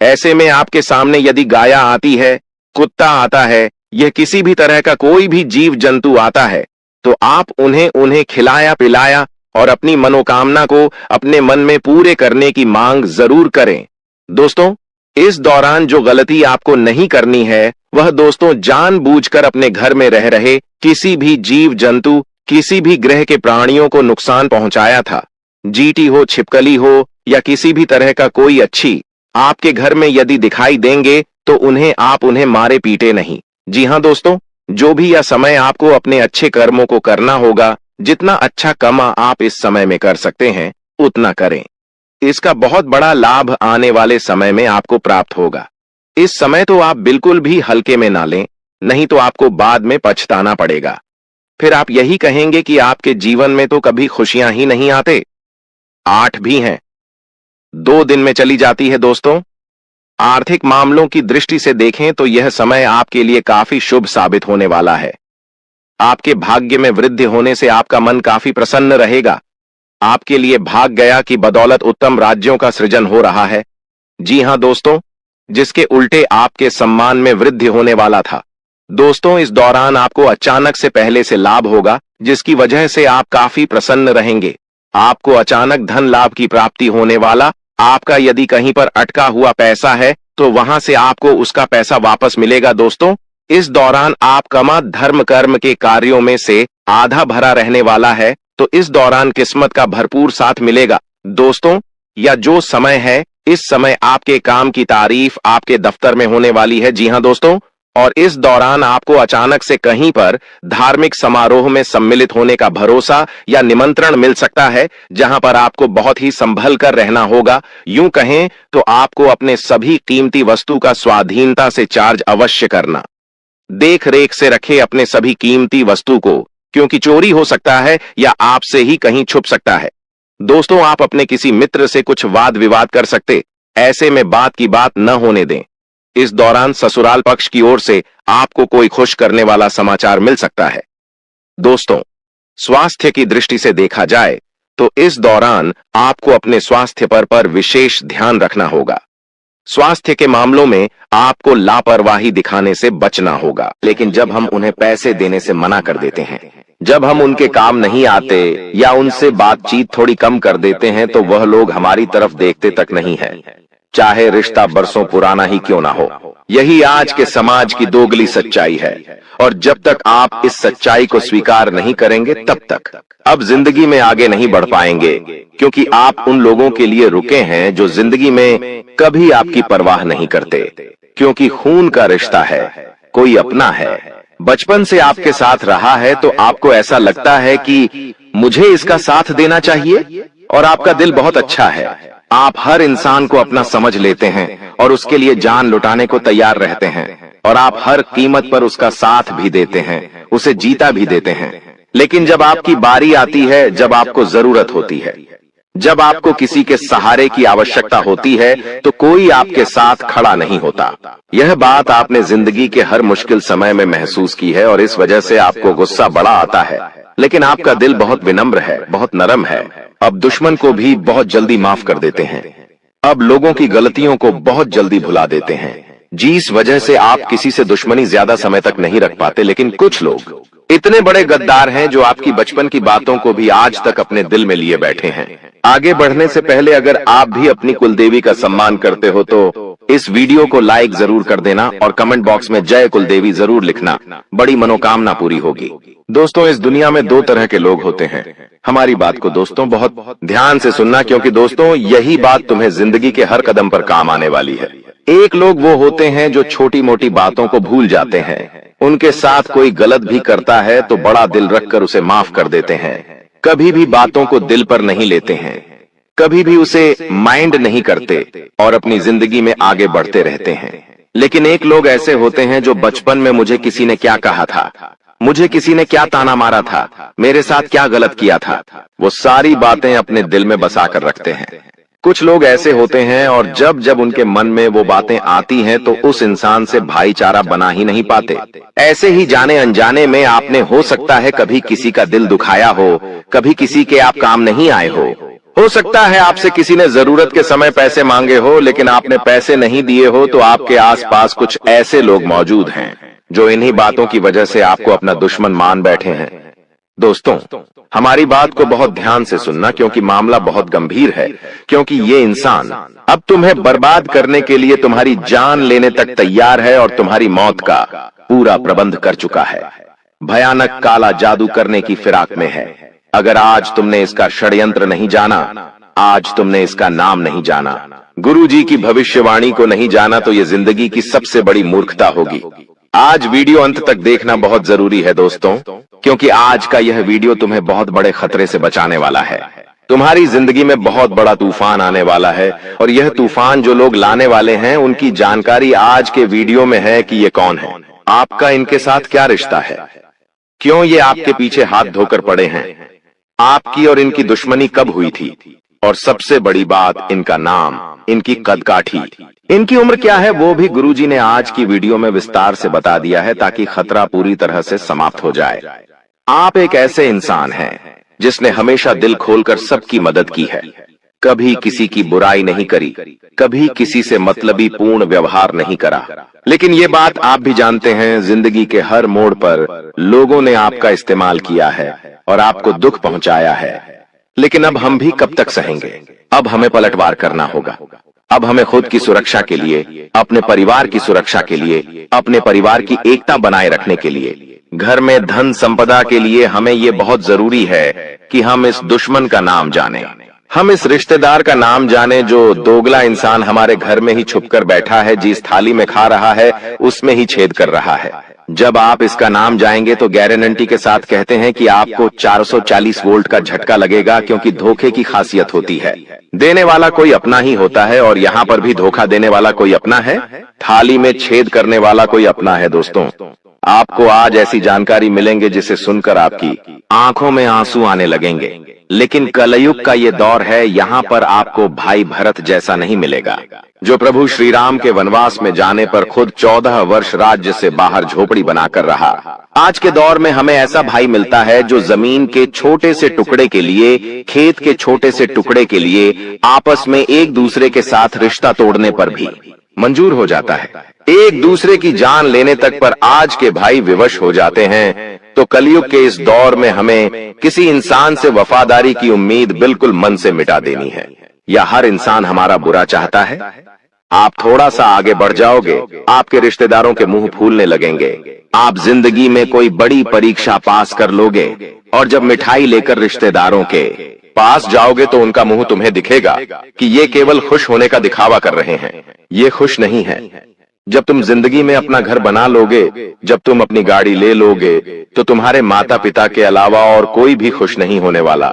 ऐसे में आपके सामने यदि गाय आती है, कुत्ता आता है, यह किसी भी तरह का कोई भी जीव जंतु आता है, तो आप उन्हें खिलाया पिलाया और अपनी मनोकामना को अपने मन में पूरे करने की मांग जरूर करें। दोस्तों, इस दौरान जो गलती आपको नहीं करनी है, वह दोस्तों जानबूझकर अपने घर में रह रहे किसी भी जीव जंतु, किसी भी ग्रह के प्राणियों को नुकसान पहुंचाया था। जीटी हो, छिपकली हो, या किसी भी तरह का कोई अच्छी आपके घर में यदि दिखाई देंगे, तो उन्हें मारे पीटे नहीं। जी हां दोस्तों, जो भी यह समय आपको अपने अच्छे कर्मों को करना होगा, जितना अच्छा कमा आप इस समय में कर सकते हैं, उतना करें। इसका बहुत बड़ा लाभ आने वाले समय में आपको प्राप्त होगा। इस समय तो आप बिल्कुल भी हल्के में ना लें, नहीं तो आपको बाद में पछताना पड़ेगा। फिर आप यही कहेंगे कि आपके जीवन में तो कभी खुशियां ही नहीं आते। 8 भी हैं, 2 दिन में चली जाती है। दोस्तों, आर्थिक मामलों की दृष्टि से देखें तो यह समय आपके लिए काफी शुभ साबित होने वाला है। आपके भाग्य में वृद्धि होने से आपका मन काफी प्रसन्न रहेगा। आपके लिए भाग गया कि बदौलत उत्तम राज्यों का सृजन हो रहा है। जी हां दोस्तों, जिसके उल्टे आपके सम्मान में वृद्धि होने वाला था। दोस्तों, इस दौरान आपको अचानक से पहले से लाभ होगा, जिसकी वजह से आप काफी प्रसन्न रहेंगे। आपको अचानक धन लाभ की प्राप्ति होने वाला। आपका यदि कहीं पर अटका हुआ पैसा है तो वहां से आपको उसका पैसा वापस मिलेगा। दोस्तों, इस दौरान आपका धर्म कर्म के कार्यों में से आधा भरा रहने वाला है, तो इस दौरान किस्मत का भरपूर साथ मिलेगा। दोस्तों, या जो समय है, इस समय आपके काम की तारीफ आपके दफ्तर में होने वाली है। जी हां दोस्तों, और इस दौरान आपको अचानक से कहीं पर धार्मिक समारोह में सम्मिलित होने का भरोसा या निमंत्रण मिल सकता है, जहां पर आपको बहुत ही संभल कर रहना होगा। यूं कहें तो आपको अपने सभी कीमती वस्तु का स्वाधीनता से चार्ज अवश्य करना। देख रेख से रखे अपने सभी कीमती वस्तु को, क्योंकि चोरी हो सकता है या आपसे ही कहीं छुप सकता है। दोस्तों, आप अपने किसी मित्र से कुछ वाद विवाद कर सकते, ऐसे में बात की बात न होने दें। इस दौरान ससुराल पक्ष की ओर से आपको कोई खुश करने वाला समाचार मिल सकता है। दोस्तों, स्वास्थ्य की दृष्टि से देखा जाए तो इस दौरान आपको अपने स्वास्थ्य पर विशेष ध्यान रखना होगा। स्वास्थ्य के मामलों में आपको लापरवाही दिखाने से बचना होगा। लेकिन जब हम उन्हें पैसे देने से मना कर देते हैं, जब हम उनके काम नहीं आते या उनसे बातचीत थोड़ी कम कर देते हैं, तो वह लोग हमारी तरफ देखते तक नहीं है, चाहे रिश्ता बरसों पुराना ही क्यों ना हो। यही आज के समाज की दोगली सच्चाई है, और जब तक आप इस सच्चाई को स्वीकार नहीं करेंगे, तब तक अब जिंदगी में आगे नहीं बढ़ पाएंगे, क्योंकि आप उन लोगों के लिए रुके हैं जो जिंदगी में कभी आपकी परवाह नहीं करते। क्योंकि खून का रिश्ता है, कोई अपना है, बचपन से आपके साथ रहा है, तो आपको ऐसा लगता है कि मुझे इसका साथ देना चाहिए, और आपका दिल बहुत अच्छा है। आप हर इंसान को अपना समझ लेते हैं और उसके लिए जान लुटाने को तैयार रहते हैं, और आप हर कीमत पर उसका साथ भी देते हैं, उसे जीता भी देते हैं। लेकिन जब आपकी बारी आती है, जब आपको जरूरत होती है, जब आपको किसी के सहारे की आवश्यकता होती है, तो कोई आपके साथ खड़ा नहीं होता। यह बात आपने जिंदगी के हर मुश्किल समय में महसूस की है, और इस वजह से आपको गुस्सा बड़ा आता है। लेकिन आपका दिल बहुत विनम्र है, बहुत नरम है। अब दुश्मन को भी बहुत जल्दी माफ कर देते हैं। अब लोगों की गलतियों को बहुत जल्दी भुला देते हैं, जिस वजह से आप किसी से दुश्मनी ज्यादा समय तक नहीं रख पाते। लेकिन कुछ लोग इतने बड़े गद्दार हैं जो आपकी बचपन की बातों को भी आज तक अपने दिल में लिए बैठे हैं। आगे बढ़ने से पहले अगर आप भी अपनी कुलदेवी का सम्मान करते हो तो इस वीडियो को लाइक जरूर कर देना, और कमेंट बॉक्स में जय कुलदेवी जरूर लिखना। बड़ी मनोकामना पूरी होगी। दोस्तों, इस दुनिया में दो तरह के लोग होते हैं। हमारी बात को दोस्तों बहुत ध्यान से सुनना, क्योंकि दोस्तों यही बात तुम्हें जिंदगी के हर कदम पर काम आने वाली है। एक लोग वो होते हैं जो छोटी मोटी बातों को भूल जाते हैं। उनके साथ कोई गलत भी करता है तो बड़ा दिल रखकर उसे माफ कर देते हैं। कभी भी बातों को दिल पर नहीं लेते हैं, कभी भी उसे माइंड नहीं करते, और अपनी जिंदगी में आगे बढ़ते रहते हैं। लेकिन एक लोग ऐसे होते हैं जो बचपन में मुझे किसी ने क्या कहा था, मुझे किसी ने क्या ताना मारा था, मेरे साथ क्या गलत किया था, वो सारी बातें अपने दिल में बसा कर रखते हैं। कुछ लोग ऐसे होते हैं, और जब जब उनके मन में वो बातें आती हैं तो उस इंसान से भाईचारा बना ही नहीं पाते। ऐसे ही जाने अनजाने में आपने हो सकता है कभी किसी का दिल दुखाया हो, कभी किसी के आप काम नहीं आए हो सकता है आपसे किसी ने जरूरत के समय पैसे मांगे हो, लेकिन आपने पैसे नहीं दिए हो, तो आपके आसपास कुछ ऐसे लोग मौजूद हैं जो इन्हीं बातों की वजह से आपको अपना दुश्मन मान बैठे हैं। दोस्तों, हमारी बात को बहुत ध्यान से सुनना, क्योंकि मामला बहुत गंभीर है। क्योंकि ये इंसान अब तुम्हें बर्बाद करने के लिए तुम्हारी जान लेने तक तैयार है, और तुम्हारी मौत का पूरा प्रबंध कर चुका है। भयानक काला जादू करने की फिराक में है। अगर आज तुमने इसका षड्यंत्र नहीं जाना, आज तुमने इसका नाम नहीं जाना, गुरुजी की भविष्यवाणी को नहीं जाना, तो ये जिंदगी की सबसे बड़ी मूर्खता होगी। आज वीडियो अंत तक देखना बहुत जरूरी है दोस्तों, क्योंकि आज का यह वीडियो तुम्हें बहुत बड़े खतरे से बचाने वाला है। तुम्हारी जिंदगी में बहुत बड़ा तूफान आने वाला है, और यह तूफान जो लोग लाने वाले हैं उनकी जानकारी आज के वीडियो में है कि ये कौन है, आपका इनके साथ क्या रिश्ता है, क्यों ये आपके पीछे हाथ धोकर पड़े हैं, आपकी और इनकी दुश्मनी कब हुई थी, और सबसे बड़ी बात, इनका नाम, इनकी कदकाठी, इनकी उम्र क्या है, वो भी गुरुजी ने आज की वीडियो में विस्तार से बता दिया है, ताकि खतरा पूरी तरह से समाप्त हो जाए। आप एक ऐसे इंसान हैं जिसने हमेशा दिल खोलकर सबकी मदद की है, कभी किसी की बुराई नहीं करी, कभी किसी से मतलबी पूर्ण व्यवहार नहीं करा। लेकिन ये बात आप भी जानते हैं, जिंदगी के हर मोड़ पर लोगों ने आपका इस्तेमाल किया है और आपको दुख पहुंचाया है। लेकिन अब हम भी कब तक सहेंगे? अब हमें पलटवार करना होगा। अब हमें खुद की सुरक्षा के लिए, अपने परिवार की सुरक्षा के लिए, अपने परिवार की एकता बनाए रखने के लिए, घर में धन संपदा के लिए हमें ये बहुत जरूरी है कि हम इस दुश्मन का नाम जाने, हम इस रिश्तेदार का नाम जाने जो दोगला इंसान हमारे घर में ही छुपकर बैठा है, जिस थाली में खा रहा है उसमें ही छेद कर रहा है। जब आप इसका नाम जाएंगे तो गारंटी के साथ कहते हैं कि आपको 440 वोल्ट का झटका लगेगा, क्योंकि धोखे की खासियत होती है, देने वाला कोई अपना ही होता है। और यहाँ पर भी धोखा देने वाला कोई अपना है, थाली में छेद करने वाला कोई अपना है। दोस्तों, आपको आज ऐसी जानकारी मिलेंगे जिसे सुनकर आपकी आंखों में आंसू आने लगेंगे। लेकिन कलयुग का ये दौर है, यहाँ पर आपको भाई भरत जैसा नहीं मिलेगा, जो प्रभु श्री राम के वनवास में जाने पर खुद 14 वर्ष राज्य से बाहर झोपड़ी बनाकर रहा। आज के दौर में हमें ऐसा भाई मिलता है जो जमीन के छोटे से टुकड़े के लिए, खेत के छोटे से टुकड़े के लिए आपस में एक दूसरे के साथ रिश्ता तोड़ने पर भी मंजूर हो जाता है, एक दूसरे की जान लेने तक पर आज के भाई विवश हो जाते हैं। तो कलयुग के इस दौर में हमें किसी इंसान से वफादारी की उम्मीद बिल्कुल मन से मिटा देनी है, या हर इंसान हमारा बुरा चाहता है? आप थोड़ा सा आगे बढ़ जाओगे, आपके रिश्तेदारों के मुंह फूलने लगेंगे। आप जिंदगी में कोई बड़ी परीक्षा पास कर लोगे और जब मिठाई लेकर रिश्तेदारों के पास जाओगे तो उनका मुंह तुम्हें दिखेगा कि ये केवल खुश होने का दिखावा कर रहे हैं, ये खुश नहीं है। जब तुम जिंदगी में अपना घर बना लोगे, जब तुम अपनी गाड़ी ले लोगे, तो तुम्हारे माता पिता के अलावा और कोई भी खुश नहीं होने वाला,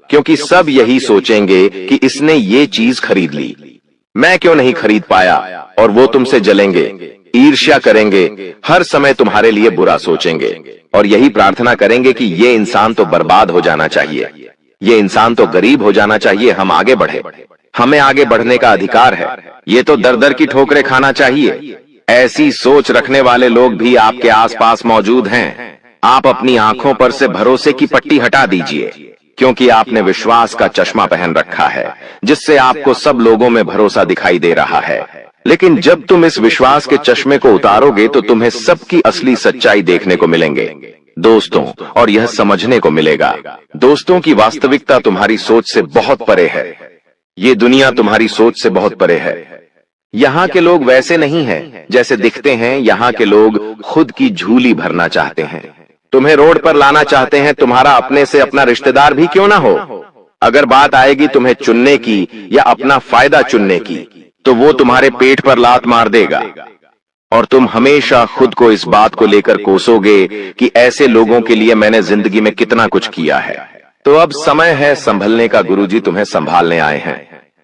क्योंकि सब यही सोचेंगे कि इसने ये चीज खरीद ली, मैं क्यों नहीं खरीद पाया, और वो तुमसे जलेंगे, ईर्ष्या करेंगे, हर समय तुम्हारे लिए बुरा सोचेंगे और यही प्रार्थना करेंगे कि ये इंसान तो बर्बाद हो जाना चाहिए, ये इंसान तो गरीब हो जाना चाहिए, हम आगे बढ़े, हमें आगे बढ़ने का अधिकार है, ये तो दर दर की ठोकरें खाना चाहिए। ऐसी सोच रखने वाले लोग भी आपके आसपास मौजूद हैं। आप अपनी आंखों पर से भरोसे की पट्टी हटा दीजिए, क्योंकि आपने विश्वास का चश्मा पहन रखा है, जिससे आपको सब लोगों में भरोसा दिखाई दे रहा है। लेकिन जब तुम इस विश्वास के चश्मे को उतारोगे तो तुम्हें सबकी असली सच्चाई देखने को मिलेंगे दोस्तों, और यह समझने को मिलेगा दोस्तों की वास्तविकता तुम्हारी सोच से बहुत परे है, ये दुनिया तुम्हारी सोच से बहुत परे है। यहाँ के लोग वैसे नहीं हैं जैसे दिखते हैं, यहाँ के लोग खुद की झूली भरना चाहते हैं, तुम्हें रोड पर लाना चाहते हैं, तुम्हारा अपने से अपना रिश्तेदार भी क्यों ना हो। अगर बात आएगी तुम्हें चुनने की या अपना फायदा चुनने की, तो वो तुम्हारे पेट पर लात मार देगा और तुम हमेशा खुद को इस बात को लेकर कोसोगे कि ऐसे लोगों के लिए मैंने जिंदगी में कितना कुछ किया है। तो अब समय है संभलने का। गुरुजी तुम्हें संभालने आए हैं,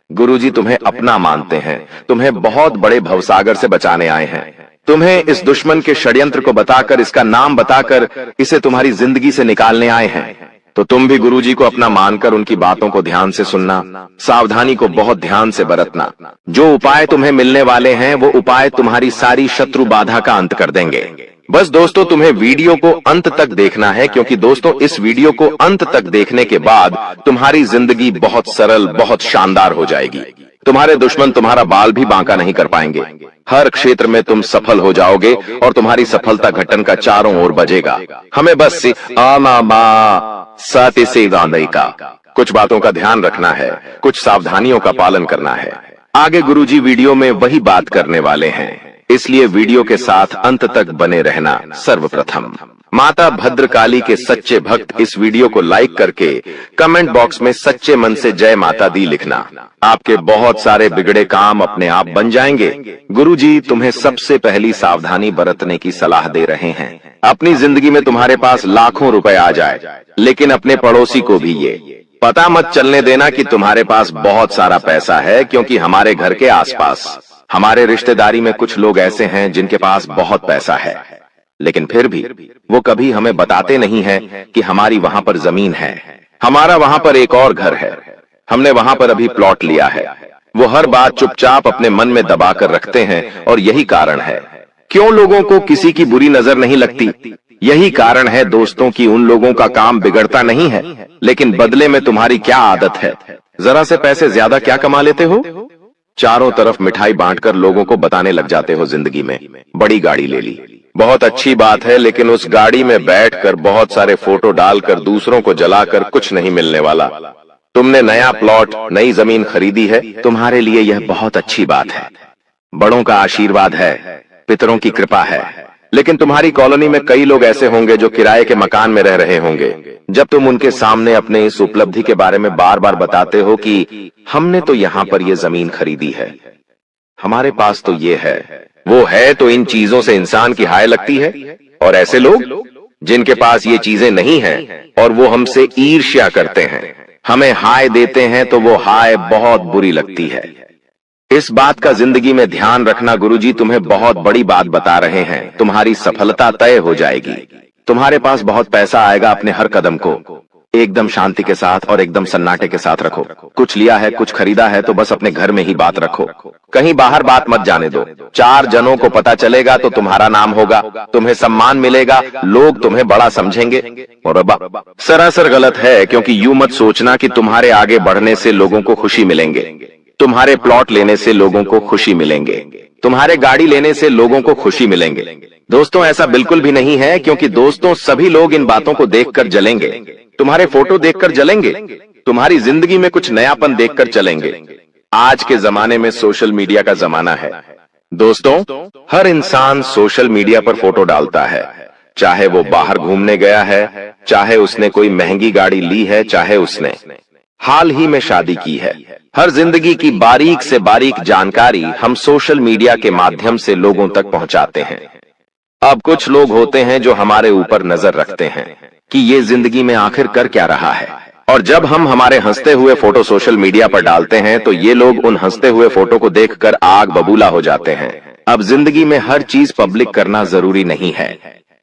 गुरुजी तुम्हें अपना मानते हैं, तुम्हें बहुत बड़े भवसागर से बचाने आए हैं, तुम्हें इस दुश्मन के षड्यंत्र को बताकर, इसका नाम बताकर इसे तुम्हारी जिंदगी से निकालने आए हैं। तो तुम भी गुरुजी को अपना मानकर उनकी बातों को ध्यान से सुनना, सावधानी को बहुत ध्यान से बरतना। जो उपाय तुम्हें मिलने वाले हैं वो उपाय तुम्हारी सारी शत्रु बाधा का अंत कर देंगे। बस दोस्तों, तुम्हें वीडियो को अंत तक देखना है, क्योंकि दोस्तों इस वीडियो को अंत तक देखने के बाद तुम्हारी जिंदगी बहुत सरल, बहुत शानदार हो जाएगी। तुम्हारे दुश्मन तुम्हारा बाल भी बांका नहीं कर पाएंगे। हर क्षेत्र में तुम सफल हो जाओगे और तुम्हारी सफलता घटन का चारों ओर बजेगा। हमें बस सत्य से का कुछ बातों का ध्यान रखना है, कुछ सावधानियों का पालन करना है। आगे गुरुजी वीडियो में वही बात करने वाले हैं, इसलिए वीडियो के साथ अंत तक बने रहना। सर्वप्रथम माता भद्रकाली के सच्चे भक्त इस वीडियो को लाइक करके कमेंट बॉक्स में सच्चे मन से जय माता दी लिखना। आपके बहुत सारे बिगड़े काम अपने आप बन जाएंगे। गुरुजी तुम्हें सबसे पहली सावधानी बरतने की सलाह दे रहे हैं। अपनी जिंदगी में तुम्हारे पास लाखों रुपए आ जाए, लेकिन अपने पड़ोसी को भी ये पता मत चलने देना कि तुम्हारे पास बहुत सारा पैसा है, क्योंकि हमारे घर के आसपास, हमारे रिश्तेदारी में कुछ लोग ऐसे हैं जिनके पास बहुत पैसा है, लेकिन फिर भी वो कभी हमें बताते नहीं हैं कि हमारी वहां पर जमीन है, हमारा वहां पर एक और घर है, हमने वहां पर अभी प्लॉट लिया है। वो हर बात चुपचाप अपने मन में दबा कर रखते हैं, और यही कारण है क्यों लोगों को किसी की बुरी नजर नहीं लगती। यही कारण है दोस्तों कि उन लोगों का काम बिगड़ता नहीं है, लेकिन बदले में तुम्हारी क्या आदत है? जरा से पैसे ज्यादा क्या कमा लेते हो, चारों तरफ मिठाई बांटकर लोगों को बताने लग जाते हो जिंदगी में बड़ी गाड़ी ले ली। बहुत अच्छी बात है, लेकिन उस गाड़ी में बैठकर बहुत सारे फोटो डालकर दूसरों को जलाकर कुछ नहीं मिलने वाला। तुमने नया प्लॉट, नई जमीन खरीदी है, तुम्हारे लिए यह बहुत अच्छी बात है। बड़ों का आशीर्वाद है, पितरों की कृपा है, लेकिन तुम्हारी कॉलोनी में कई लोग ऐसे होंगे जो किराए के मकान में रह रहे होंगे। जब तुम उनके सामने अपने इस उपलब्धि के बारे में बार बार बताते हो कि हमने तो यहाँ पर ये जमीन खरीदी है, हमारे पास तो ये है, वो है, तो इन चीजों से इंसान की हाय लगती है। और ऐसे लोग जिनके पास ये चीजें नहीं हैं और वो हमसे ईर्ष्या करते हैं, हमें हाय देते हैं, तो वो हाय बहुत बुरी लगती है। इस बात का जिंदगी में ध्यान रखना, गुरुजी तुम्हें बहुत बड़ी बात बता रहे हैं। तुम्हारी सफलता तय हो जाएगी। तुम्हारे पास बहुत पैसा आएगा। अपने हर कदम को एकदम शांति के साथ और एकदम सन्नाटे के साथ रखो। कुछ लिया है, कुछ खरीदा है, तो बस अपने घर में ही बात रखो, कहीं बाहर बात मत जाने दो। 4 जनों को पता चलेगा तो तुम्हारा नाम होगा, तुम्हें सम्मान मिलेगा, लोग तुम्हें बड़ा समझेंगे। और सरासर गलत है, क्योंकि यूं मत सोचना कि तुम्हारे आगे बढ़ने से लोगों को खुशी मिलेंगे, तुम्हारे प्लॉट लेने से लोगों को खुशी मिलेंगे, तुम्हारे गाड़ी लेने से लोगों को खुशी मिलेंगे। दोस्तों, ऐसा बिल्कुल भी नहीं है, क्योंकि दोस्तों सभी लोग इन बातों को देखकर जलेंगे, तुम्हारे फोटो देखकर जलेंगे, तुम्हारी जिंदगी में कुछ नयापन देखकर चलेंगे। आज के जमाने में सोशल मीडिया का जमाना है दोस्तों। हर इंसान सोशल मीडिया पर फोटो डालता है, चाहे वो बाहर घूमने गया है, चाहे उसने कोई महंगी गाड़ी ली है, चाहे उसने हाल ही में शादी की है। हर जिंदगी की बारीक से बारीक जानकारी हम सोशल मीडिया के माध्यम से लोगों तक पहुंचाते हैं। अब कुछ लोग होते हैं जो हमारे ऊपर नजर रखते हैं कि ये जिंदगी में आखिर कर क्या रहा है, और जब हम हमारे हंसते हुए फोटो सोशल मीडिया पर डालते हैं तो ये लोग उन हंसते हुए फोटो को देखकर आग बबूला हो जाते हैं। अब जिंदगी में हर चीज पब्लिक करना जरूरी नहीं है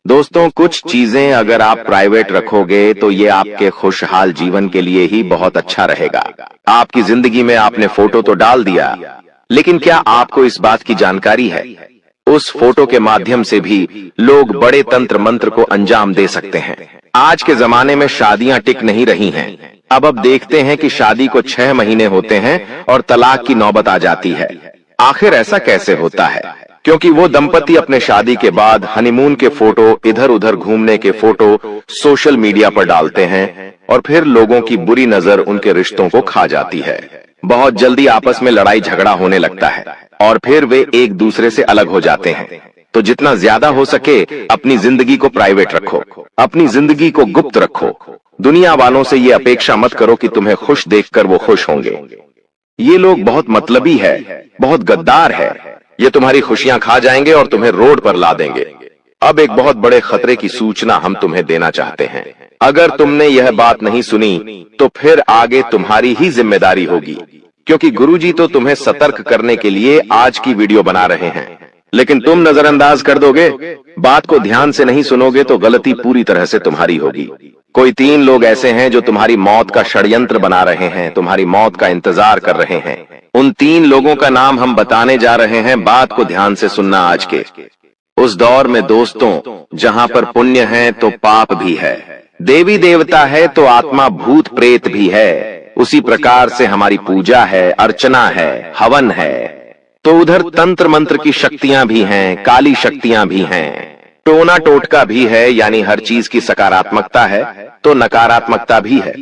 दोस्तों। कुछ चीजें अगर आप प्राइवेट रखोगे तो ये आपके खुशहाल जीवन के लिए ही बहुत अच्छा रहेगा। आपकी जिंदगी में आपने फोटो तो डाल दिया, लेकिन क्या आपको इस बात की जानकारी है उस फोटो के माध्यम से भी लोग बड़े तंत्र मंत्र को अंजाम दे सकते हैं। आज के जमाने में शादियां टिक नहीं रही हैं। अब देखते हैं कि शादी को 6 महीने होते हैं और तलाक की नौबत आ जाती है। आखिर ऐसा कैसे होता है? क्योंकि वो दंपति अपने शादी के बाद हनीमून के फोटो, इधर उधर घूमने के फोटो सोशल मीडिया पर डालते हैं और फिर लोगों की बुरी नजर उनके रिश्तों को खा जाती है। बहुत जल्दी आपस में लड़ाई झगड़ा होने लगता है और फिर वे एक दूसरे से अलग हो जाते हैं। तो जितना ज्यादा हो सके अपनी जिंदगी को प्राइवेट रखो, अपनी जिंदगी को गुप्त रखो। दुनिया वालों से ये अपेक्षा मत करो कि तुम्हें खुश देखकर वो खुश होंगे। ये लोग बहुत मतलबी है, बहुत गद्दार है। ये तुम्हारी खुशियां खा जाएंगे और तुम्हें रोड पर ला देंगे। अब एक बहुत बड़े खतरे की सूचना हम तुम्हें देना चाहते हैं। अगर तुमने यह बात नहीं सुनी तो फिर आगे तुम्हारी ही जिम्मेदारी होगी, क्योंकि गुरुजी तो तुम्हें सतर्क करने के लिए आज की वीडियो बना रहे हैं, लेकिन तुम नजरअंदाज कर दोगे, बात को ध्यान से नहीं सुनोगे तो गलती पूरी तरह से तुम्हारी होगी। कोई 3 लोग ऐसे हैं जो तुम्हारी मौत का षड्यंत्र बना रहे हैं, तुम्हारी मौत का इंतजार कर रहे हैं। उन 3 लोगों का नाम हम बताने जा रहे हैं। बात को ध्यान से सुनना। आज के उस दौर में दोस्तों, जहां पर पुण्य है तो पाप भी है, देवी देवता है तो आत्मा भूत प्रेत भी है, उसी प्रकार से हमारी पूजा है, अर्चना है, हवन है, तो उधर तंत्र मंत्र की शक्तियां भी हैं, काली शक्तियां भी हैं, टोना टोटका भी है। यानी हर चीज की सकारात्मकता है तो नकारात्मकता भी है।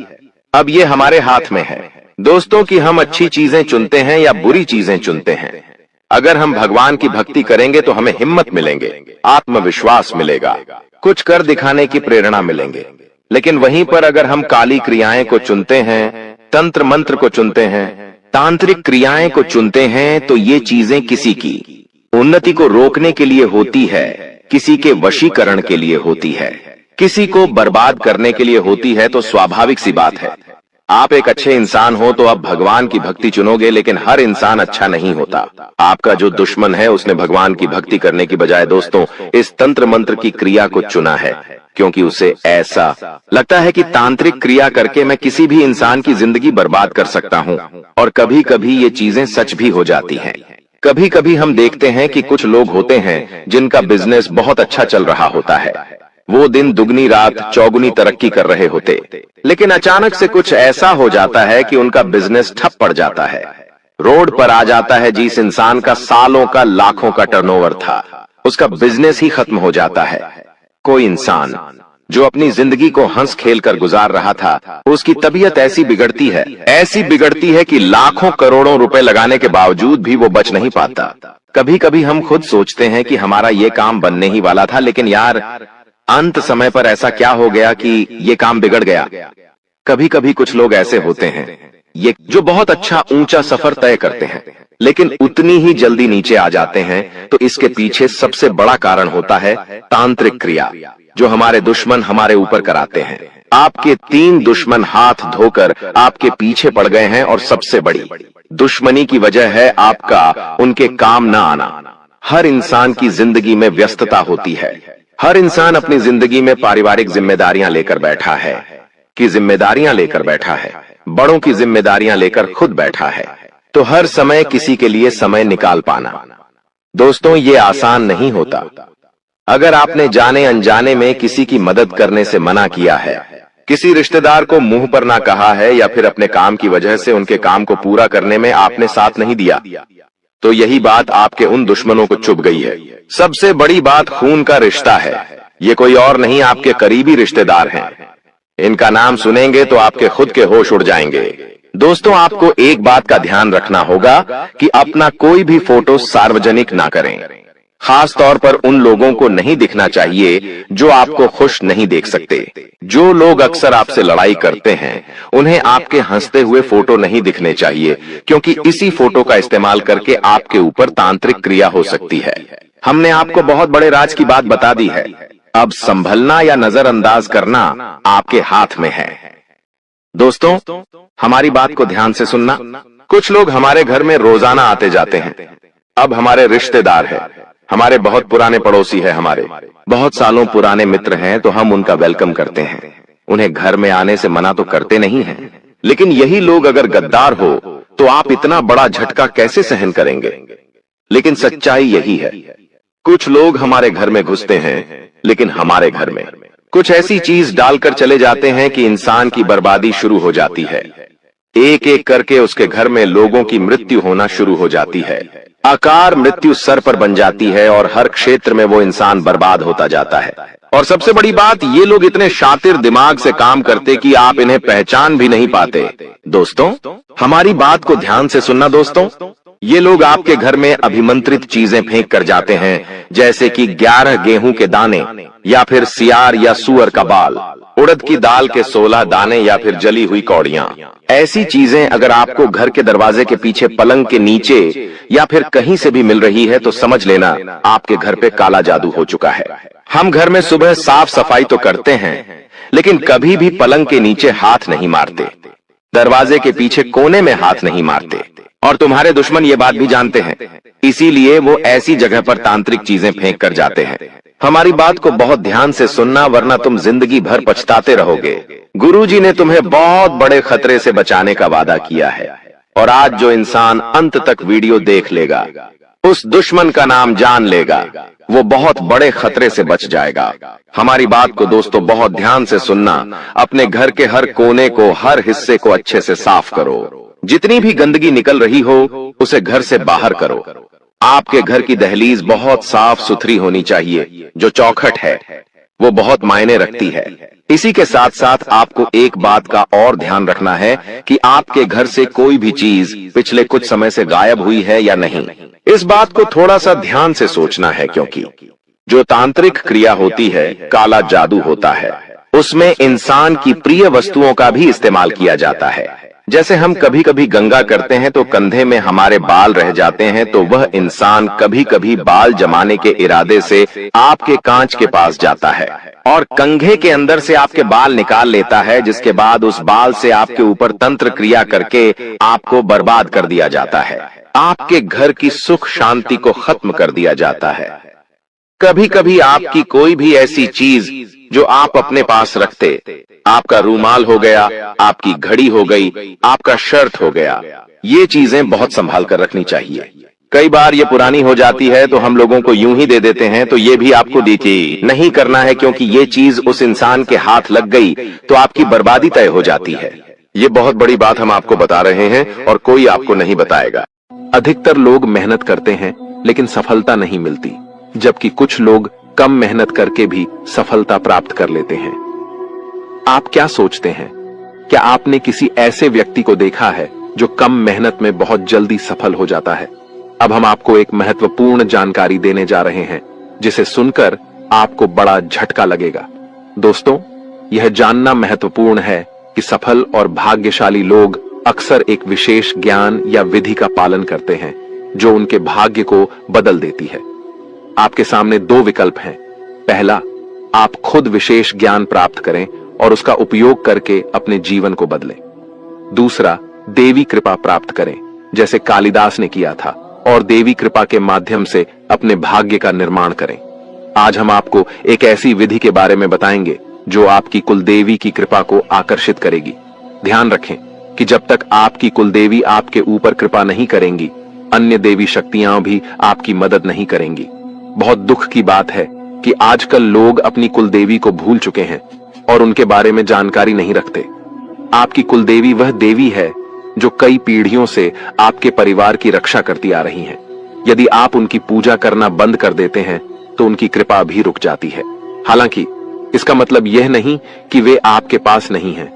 अब ये हमारे हाथ में है दोस्तों कि हम अच्छी चीजें चुनते हैं या बुरी चीजें चुनते हैं। अगर हम भगवान की भक्ति करेंगे तो हमें हिम्मत मिलेंगे, आत्मविश्वास मिलेगा, कुछ कर दिखाने की प्रेरणा मिलेंगे। लेकिन वहीं पर अगर हम काली क्रियाएं को चुनते हैं, तंत्र मंत्र को चुनते हैं, तांत्रिक क्रियाएं को चुनते हैं, तो ये चीजें किसी की उन्नति को रोकने के लिए होती है, किसी के वशीकरण के लिए होती है, किसी को बर्बाद करने के लिए होती है। तो स्वाभाविक सी बात है, आप एक अच्छे इंसान हो तो आप भगवान की भक्ति चुनोगे, लेकिन हर इंसान अच्छा नहीं होता। आपका जो दुश्मन है उसने भगवान की भक्ति करने की बजाय दोस्तों इस तंत्र मंत्र की क्रिया को चुना है, क्योंकि उसे ऐसा लगता है कि तांत्रिक क्रिया करके मैं किसी भी इंसान की जिंदगी बर्बाद कर सकता हूं। और कभी कभी ये चीजें सच भी हो जाती हैं। कभी कभी हम देखते हैं कि कुछ लोग होते हैं जिनका बिजनेस बहुत अच्छा चल रहा होता है, वो दिन दुगनी रात चौगुनी तरक्की कर रहे होते, लेकिन अचानक से कुछ ऐसा हो जाता है कि उनका बिजनेस ठप पड़ जाता है। रोड पर आ जाता है जिस इंसान का सालों का लाखों का टर्नओवर था, उसका बिजनेस ही खत्म हो जाता है। कोई इंसान जो अपनी जिंदगी को हंस खेल कर गुजार रहा था, उसकी तबीयत ऐसी बिगड़ती है कि लाखों करोड़ों रुपए लगाने के बावजूद भी वो बच नहीं पाता। कभी कभी हम खुद सोचते हैं कि हमारा ये काम बनने ही वाला था, लेकिन यार अंत समय पर ऐसा क्या हो गया कि ये काम बिगड़ गया। कभी कभी कुछ लोग ऐसे होते हैं ये जो बहुत अच्छा ऊंचा सफर तय करते हैं, लेकिन उतनी ही जल्दी नीचे आ जाते हैं। तो इसके पीछे सबसे बड़ा कारण होता है तांत्रिक क्रिया, जो हमारे दुश्मन हमारे ऊपर कराते हैं। आपके 3 दुश्मन हाथ धोकर आपके पीछे पड़ गए हैं, और सबसे बड़ी दुश्मनी की वजह है आपका उनके काम न आना। हर इंसान की जिंदगी में व्यस्तता होती है। हर इंसान अपनी जिंदगी में पारिवारिक जिम्मेदारियां लेकर बैठा है, बड़ों की जिम्मेदारियां लेकर खुद बैठा है। तो हर समय किसी के लिए समय निकाल पाना, दोस्तों, ये आसान नहीं होता। अगर आपने जाने अनजाने में किसी की मदद करने से मना किया है, किसी रिश्तेदार को मुंह पर ना कहा है, या फिर अपने काम की वजह से उनके काम को पूरा करने में आपने साथ नहीं दिया, तो यही बात आपके उन दुश्मनों को चुभ गई है। सबसे बड़ी बात खून का रिश्ता है। ये कोई और नहीं, आपके करीबी रिश्तेदार हैं। इनका नाम सुनेंगे तो आपके खुद के होश उड़ जाएंगे। दोस्तों, आपको एक बात का ध्यान रखना होगा कि अपना कोई भी फोटो सार्वजनिक ना करें। खास तौर पर उन लोगों को नहीं दिखना चाहिए जो आपको खुश नहीं देख सकते। जो लोग अक्सर आपसे लड़ाई करते हैं, उन्हें आपके हंसते हुए फोटो नहीं दिखने चाहिए, क्योंकि इसी फोटो का इस्तेमाल करके आपके ऊपर तांत्रिक क्रिया हो सकती है। हमने आपको बहुत बड़े राज की बात बता दी है। अब संभलना या नजरअंदाज करना आपके हाथ में है। दोस्तों, हमारी बात को ध्यान से सुनना। कुछ लोग हमारे घर में रोजाना आते जाते हैं। अब हमारे रिश्तेदार हैं, हमारे बहुत पुराने पड़ोसी हैं, हमारे बहुत सालों पुराने मित्र हैं, तो हम उनका वेलकम करते हैं। उन्हें घर में आने से मना तो करते नहीं हैं, लेकिन यही लोग अगर गद्दार हो तो आप इतना बड़ा झटका कैसे सहन करेंगे? लेकिन सच्चाई यही है, कुछ लोग हमारे घर में घुसते हैं, लेकिन हमारे घर में कुछ ऐसी चीज डालकर चले जाते हैं कि इंसान की बर्बादी शुरू हो जाती है। एक एक करके उसके घर में लोगों की मृत्यु होना शुरू हो जाती है। आकार मृत्यु सर पर बन जाती है, और हर क्षेत्र में वो इंसान बर्बाद होता जाता है। और सबसे बड़ी बात, ये लोग इतने शातिर दिमाग से काम करते कि आप इन्हें पहचान भी नहीं पाते। दोस्तों, हमारी बात को ध्यान से सुनना। दोस्तों, ये लोग आपके घर में अभिमंत्रित चीजें फेंक कर जाते हैं, जैसे कि 11 गेहूं के दाने, या फिर सियार या सुअर का बाल, उड़द की दाल के 16 दाने, या फिर जली हुई कौड़ियां। ऐसी चीजें अगर आपको घर के दरवाजे के पीछे, पलंग के नीचे, या फिर कहीं से भी मिल रही है, तो समझ लेना आपके घर पे काला जादू हो चुका है। हम घर में सुबह साफ सफाई तो करते हैं, लेकिन कभी भी पलंग के नीचे हाथ नहीं मारते, दरवाजे के पीछे कोने में हाथ नहीं मारते। और तुम्हारे दुश्मन ये बात भी जानते हैं, इसीलिए वो ऐसी जगह पर तांत्रिक चीजें फेंक कर जाते हैं। हमारी बात को बहुत ध्यान से सुनना, वरना तुम जिंदगी भर पछताते रहोगे। गुरुजी ने तुम्हें बहुत बड़े खतरे से बचाने का वादा किया है, और आज जो इंसान अंत तक वीडियो देख लेगा, उस दुश्मन का नाम जान लेगा, वो बहुत बड़े खतरे से बच जाएगा। हमारी बात को दोस्तों बहुत ध्यान से सुनना। अपने घर के हर कोने को, हर हिस्से को अच्छे से साफ करो। जितनी भी गंदगी निकल रही हो, उसे घर से बाहर करो। आपके घर की दहलीज बहुत साफ सुथरी होनी चाहिए। जो चौखट है वो बहुत मायने रखती है। इसी के साथ साथ आपको एक बात का और ध्यान रखना है कि आपके घर से कोई भी चीज पिछले कुछ समय से गायब हुई है या नहीं। इस बात को थोड़ा सा ध्यान से सोचना है, क्योंकि जो तांत्रिक क्रिया होती है, काला जादू होता है, उसमें इंसान की प्रिय वस्तुओं का भी इस्तेमाल किया जाता है। जैसे हम कभी कभी गंगा करते हैं तो कंधे में हमारे बाल रह जाते हैं, तो वह इंसान कभी कभी बाल जमाने के इरादे से आपके कांच के पास जाता है और कंघे के अंदर से आपके बाल निकाल लेता है, जिसके बाद उस बाल से आपके ऊपर तंत्र क्रिया करके आपको बर्बाद कर दिया जाता है। आपके घर की सुख शांति को खत्म कर दिया जाता है। कभी कभी आपकी कोई भी ऐसी चीज जो आप अपने पास रखते, आपका रूमाल हो गया, आपकी घड़ी हो गई, आपका शर्ट हो गया, ये चीजें बहुत संभाल कर रखनी चाहिए। कई बार ये पुरानी हो जाती है तो हम लोगों को यूं ही दे देते हैं, तो ये भी आपको देखिए नहीं करना है, क्योंकि ये चीज उस इंसान के हाथ लग गई तो आपकी बर्बादी तय हो जाती है। ये बहुत बड़ी बात हम आपको बता रहे हैं और कोई आपको नहीं बताएगा। अधिकतर लोग मेहनत करते हैं लेकिन सफलता नहीं मिलती, जबकि कुछ लोग कम मेहनत करके भी सफलता प्राप्त कर लेते हैं। आप क्या सोचते हैं? क्या आपने किसी ऐसे व्यक्ति को देखा है जो कम मेहनत में बहुत जल्दी सफल हो जाता है? अब हम आपको एक महत्वपूर्ण जानकारी देने जा रहे हैं जिसे सुनकर आपको बड़ा झटका लगेगा। दोस्तों, यह जानना महत्वपूर्ण है कि सफल और भाग्यशाली लोग अक्सर एक विशेष ज्ञान या विधि का पालन करते हैं जो उनके भाग्य को बदल देती है। आपके सामने दो विकल्प हैं। पहला, आप खुद विशेष ज्ञान प्राप्त करें और उसका उपयोग करके अपने जीवन को बदलें। दूसरा, देवी कृपा प्राप्त करें जैसे कालिदास ने किया था और देवी कृपा के माध्यम से अपने भाग्य का निर्माण करें। आज हम आपको एक ऐसी विधि के बारे में बताएंगे जो आपकी कुलदेवी की कृपा को आकर्षित करेगी। ध्यान रखें कि जब तक आपकी कुलदेवी आपके ऊपर कृपा नहीं करेंगी, अन्य देवी शक्तियां भी आपकी मदद नहीं करेंगी। बहुत दुख की बात है कि आजकल लोग अपनी कुलदेवी को भूल चुके हैं और उनके बारे में जानकारी नहीं रखते। आपकी कुलदेवी वह देवी है जो कई पीढ़ियों से आपके परिवार की रक्षा करती आ रही हैं। यदि आप उनकी पूजा करना बंद कर देते हैं तो उनकी कृपा भी रुक जाती है। हालांकि इसका मतलब यह नहीं कि वे आपके पास नहीं हैं।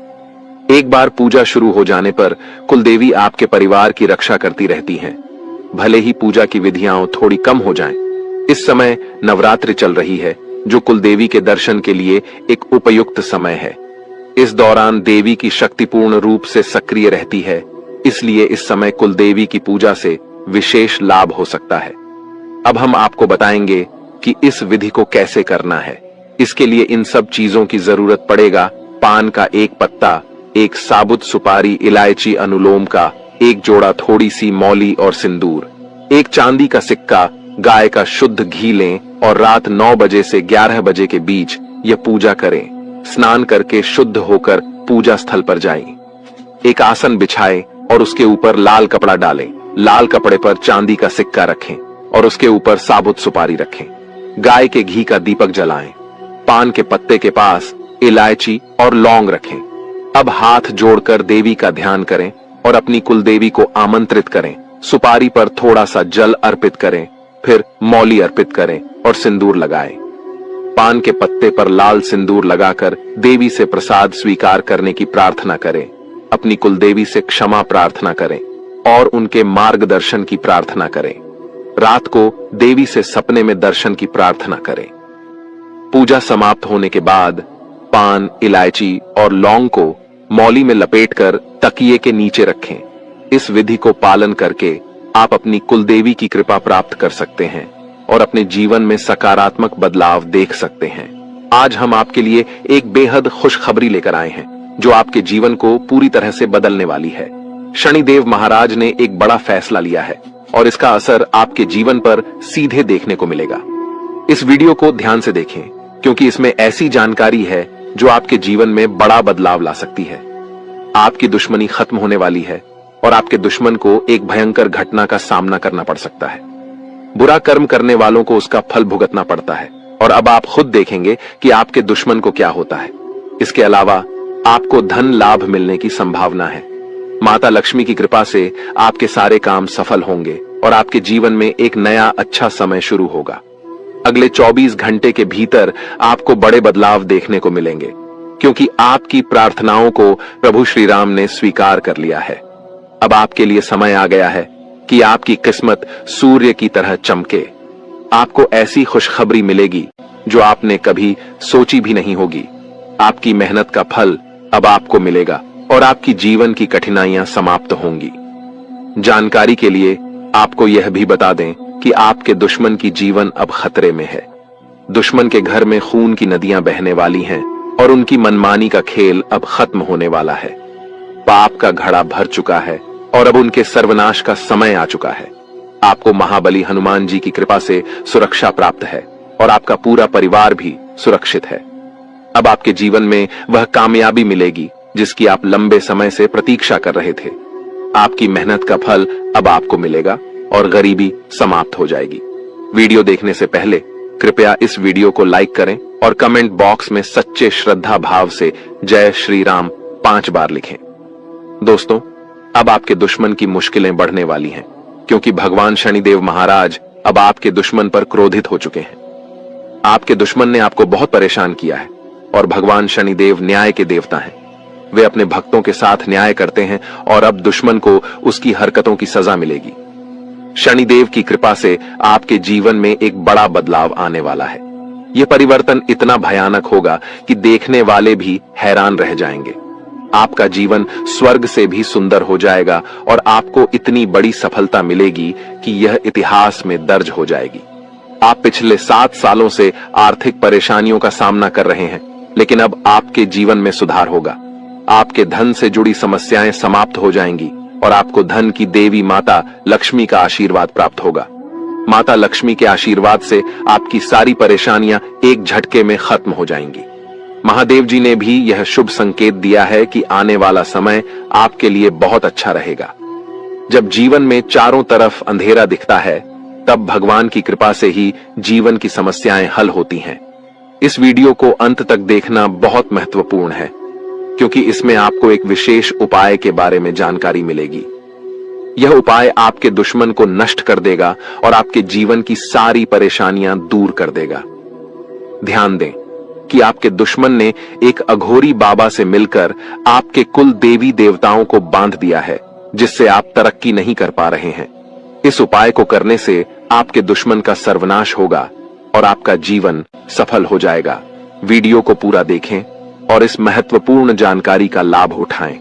एक बार पूजा शुरू हो जाने पर कुलदेवी आपके परिवार की रक्षा करती रहती हैं। भले ही पूजा की विधियां थोड़ी कम हो जाएं। इस समय नवरात्रि चल रही है जो कुलदेवी के दर्शन के लिए एक उपयुक्त समय है। इस दौरान देवी की शक्ति पूर्ण रूप से सक्रिय रहती है, इसलिए इस समय कुलदेवी की पूजा से विशेष लाभ हो सकता है। अब हम आपको बताएंगे कि इस विधि को कैसे करना है। इसके लिए इन सब चीजों की जरूरत पड़ेगा। पान का एक पत्ता, एक साबुत सुपारी, इलायची, अनुलोम का एक जोड़ा, थोड़ी सी मौली और सिंदूर, एक चांदी का सिक्का, गाय का शुद्ध घी लें और रात 9 बजे से 11 बजे के बीच यह पूजा करें। स्नान करके शुद्ध होकर पूजा स्थल पर जाएं। एक आसन बिछाएं और उसके ऊपर लाल कपड़ा डालें। लाल कपड़े पर चांदी का सिक्का रखें और उसके ऊपर साबुत सुपारी रखें। गाय के घी का दीपक जलाएं। पान के पत्ते के पास इलायची और लौंग रखें। अब हाथ जोड़कर देवी का ध्यान करें और अपनी कुलदेवी को आमंत्रित करें। सुपारी पर थोड़ा सा जल अर्पित करें, फिर मौली अर्पित करें और सिंदूर लगाएं। पान के पत्ते पर लाल सिंदूर लगाकर देवी से प्रसाद स्वीकार करने की प्रार्थना करें। अपनी कुलदेवी से क्षमा प्रार्थना करें और उनके मार्गदर्शन की प्रार्थना करें। रात को देवी से सपने में दर्शन की प्रार्थना करें। पूजा समाप्त होने के बाद पान, इलायची और लौंग को मौली में लपेटकर तकिए के नीचे रखें। इस विधि को पालन करके आप अपनी कुलदेवी की कृपा प्राप्त कर सकते हैं और अपने जीवन में सकारात्मक बदलाव देख सकते हैं। आज हम आपके लिए एक बेहद खुशखबरी लेकर आए हैं जो आपके जीवन को पूरी तरह से बदलने वाली है। शनिदेव महाराज ने एक बड़ा फैसला लिया है और इसका असर आपके जीवन पर सीधे देखने को मिलेगा। इस वीडियो को ध्यान से देखें क्योंकि इसमें ऐसी जानकारी है जो आपके जीवन में बड़ा बदलाव ला सकती है। आपकी दुश्मनी खत्म होने वाली है और आपके दुश्मन को एक भयंकर घटना का सामना करना पड़ सकता है। बुरा कर्म करने वालों को उसका फल भुगतना पड़ता है और अब आप खुद देखेंगे कि आपके दुश्मन को क्या होता है। इसके अलावा आपको धन लाभ मिलने की संभावना है। माता लक्ष्मी की कृपा से आपके सारे काम सफल होंगे और आपके जीवन में एक नया अच्छा समय शुरू होगा। अगले 24 घंटे के भीतर आपको बड़े बदलाव देखने को मिलेंगे क्योंकि आपकी प्रार्थनाओं को प्रभु श्री राम ने स्वीकार कर लिया है। अब आपके लिए समय आ गया है कि आपकी किस्मत सूर्य की तरह चमके। आपको ऐसी खुशखबरी मिलेगी जो आपने कभी सोची भी नहीं होगी। आपकी मेहनत का फल अब आपको मिलेगा और आपकी जीवन की कठिनाइयां समाप्त होंगी। जानकारी के लिए आपको यह भी बता दें कि आपके दुश्मन की जीवन अब खतरे में है। दुश्मन के घर में खून की नदियां बहने वाली हैं और उनकी मनमानी का खेल अब खत्म होने वाला है। पाप का घड़ा भर चुका है और अब उनके सर्वनाश का समय आ चुका है। आपको महाबली हनुमान जी की कृपा से सुरक्षा प्राप्त है और आपका पूरा परिवार भी सुरक्षित है। अब आपके जीवन में वह कामयाबी मिलेगी जिसकी आप लंबे समय से प्रतीक्षा कर रहे थे। आपकी मेहनत का फल अब आपको मिलेगा और गरीबी समाप्त हो जाएगी। वीडियो देखने से पहले कृपया इस वीडियो को लाइक करें और कमेंट बॉक्स में सच्चे श्रद्धा भाव से जय श्री राम 5 बार लिखें। दोस्तों, अब आपके दुश्मन की मुश्किलें बढ़ने वाली हैं, क्योंकि भगवान शनिदेव महाराज अब आपके दुश्मन पर क्रोधित हो चुके हैं। आपके दुश्मन ने आपको बहुत परेशान किया है और भगवान शनिदेव न्याय के देवता हैं। वे अपने भक्तों के साथ न्याय करते हैं और अब दुश्मन को उसकी हरकतों की सजा मिलेगी। शनिदेव की कृपा से आपके जीवन में एक बड़ा बदलाव आने वाला है। यह परिवर्तन इतना भयानक होगा कि देखने वाले भी हैरान रह जाएंगे। आपका जीवन स्वर्ग से भी सुंदर हो जाएगा और आपको इतनी बड़ी सफलता मिलेगी कि यह इतिहास में दर्ज हो जाएगी। आप पिछले 7 सालों से आर्थिक परेशानियों का सामना कर रहे हैं, लेकिन अब आपके जीवन में सुधार होगा। आपके धन से जुड़ी समस्याएं समाप्त हो जाएंगी और आपको धन की देवी माता लक्ष्मी का आशीर्वाद प्राप्त होगा। माता लक्ष्मी के आशीर्वाद से आपकी सारी परेशानियां एक झटके में खत्म हो जाएंगी। महादेव जी ने भी यह शुभ संकेत दिया है कि आने वाला समय आपके लिए बहुत अच्छा रहेगा। जब जीवन में चारों तरफ अंधेरा दिखता है, तब भगवान की कृपा से ही जीवन की समस्याएं हल होती हैं। इस वीडियो को अंत तक देखना बहुत महत्वपूर्ण है, क्योंकि इसमें आपको एक विशेष उपाय के बारे में जानकारी मिलेगी। यह उपाय आपके दुश्मन को नष्ट कर देगा और आपके जीवन की सारी परेशानियां दूर कर देगा। ध्यान दें कि आपके दुश्मन ने एक अघोरी बाबा से मिलकर आपके कुल देवी देवताओं को बांध दिया है, जिससे आप तरक्की नहीं कर पा रहे हैं। इस उपाय को करने से आपके दुश्मन का सर्वनाश होगा और आपका जीवन सफल हो जाएगा। वीडियो को पूरा देखें और इस महत्वपूर्ण जानकारी का लाभ उठाएं।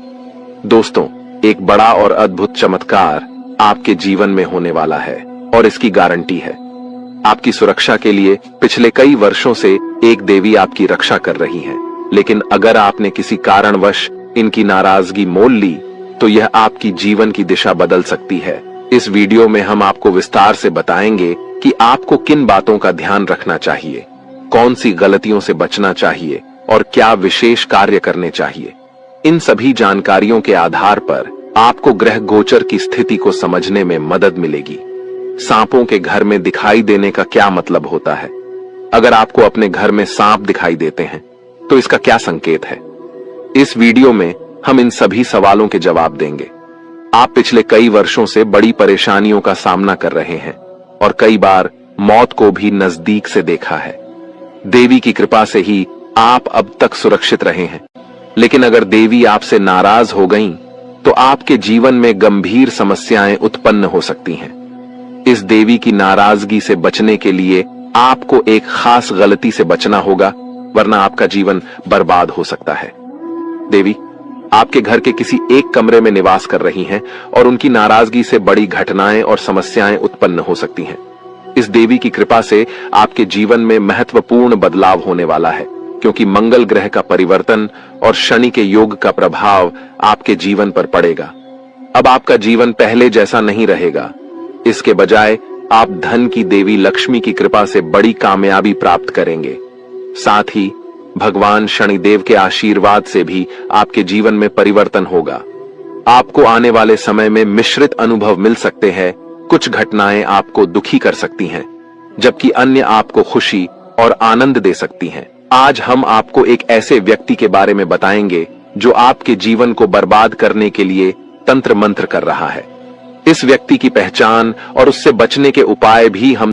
दोस्तों, एक बड़ा और अद्भुत चमत्कार आपके जीवन में होने वाला है और इसकी गारंटी है। आपकी सुरक्षा के लिए पिछले कई वर्षों से एक देवी आपकी रक्षा कर रही है, लेकिन अगर आपने किसी कारणवश इनकी नाराजगी मोल ली तो यह आपकी जीवन की दिशा बदल सकती है। इस वीडियो में हम आपको विस्तार से बताएंगे कि आपको किन बातों का ध्यान रखना चाहिए, कौन सी गलतियों से बचना चाहिए और क्या विशेष कार्य करने चाहिए। इन सभी जानकारियों के आधार पर आपको ग्रह गोचर की स्थिति को समझने में मदद मिलेगी। सांपों के घर में दिखाई देने का क्या मतलब होता है? अगर आपको अपने घर में सांप दिखाई देते हैं तो इसका क्या संकेत है? इस वीडियो में हम इन सभी सवालों के जवाब देंगे। आप पिछले कई वर्षों से बड़ी परेशानियों का सामना कर रहे हैं और कई बार मौत को भी नजदीक से देखा है। देवी की कृपा से ही आप अब तक सुरक्षित रहे हैं, लेकिन अगर देवी आपसे नाराज हो गईं, तो आपके जीवन में गंभीर समस्याएं उत्पन्न हो सकती हैं। इस देवी की नाराजगी से बचने के लिए आपको एक खास गलती से बचना होगा, वरना आपका जीवन बर्बाद हो सकता है। देवी आपके घर के किसी एक कमरे में निवास कर रही हैं और उनकी नाराजगी से बड़ी घटनाएं और समस्याएं उत्पन्न हो सकती हैं। इस देवी की कृपा से आपके जीवन में महत्वपूर्ण बदलाव होने वाला है, क्योंकि मंगल ग्रह का परिवर्तन और शनि के योग का प्रभाव आपके जीवन पर पड़ेगा। अब आपका जीवन पहले जैसा नहीं रहेगा। इसके बजाय आप धन की देवी लक्ष्मी की कृपा से बड़ी कामयाबी प्राप्त करेंगे। साथ ही भगवान शनिदेव के आशीर्वाद से भी आपके जीवन में परिवर्तन होगा। आपको आने वाले समय में मिश्रित अनुभव मिल सकते हैं। कुछ घटनाएं आपको दुखी कर सकती हैं, जबकि अन्य आपको खुशी और आनंद दे सकती हैं। आज हम आपको एक ऐसे व्यक्ति के बारे में बताएंगे जो आपके जीवन को बर्बाद करने के लिए तंत्र मंत्र कर रहा है। इस व्यक्ति की पहचान और उससे बचने के उपाय भी हम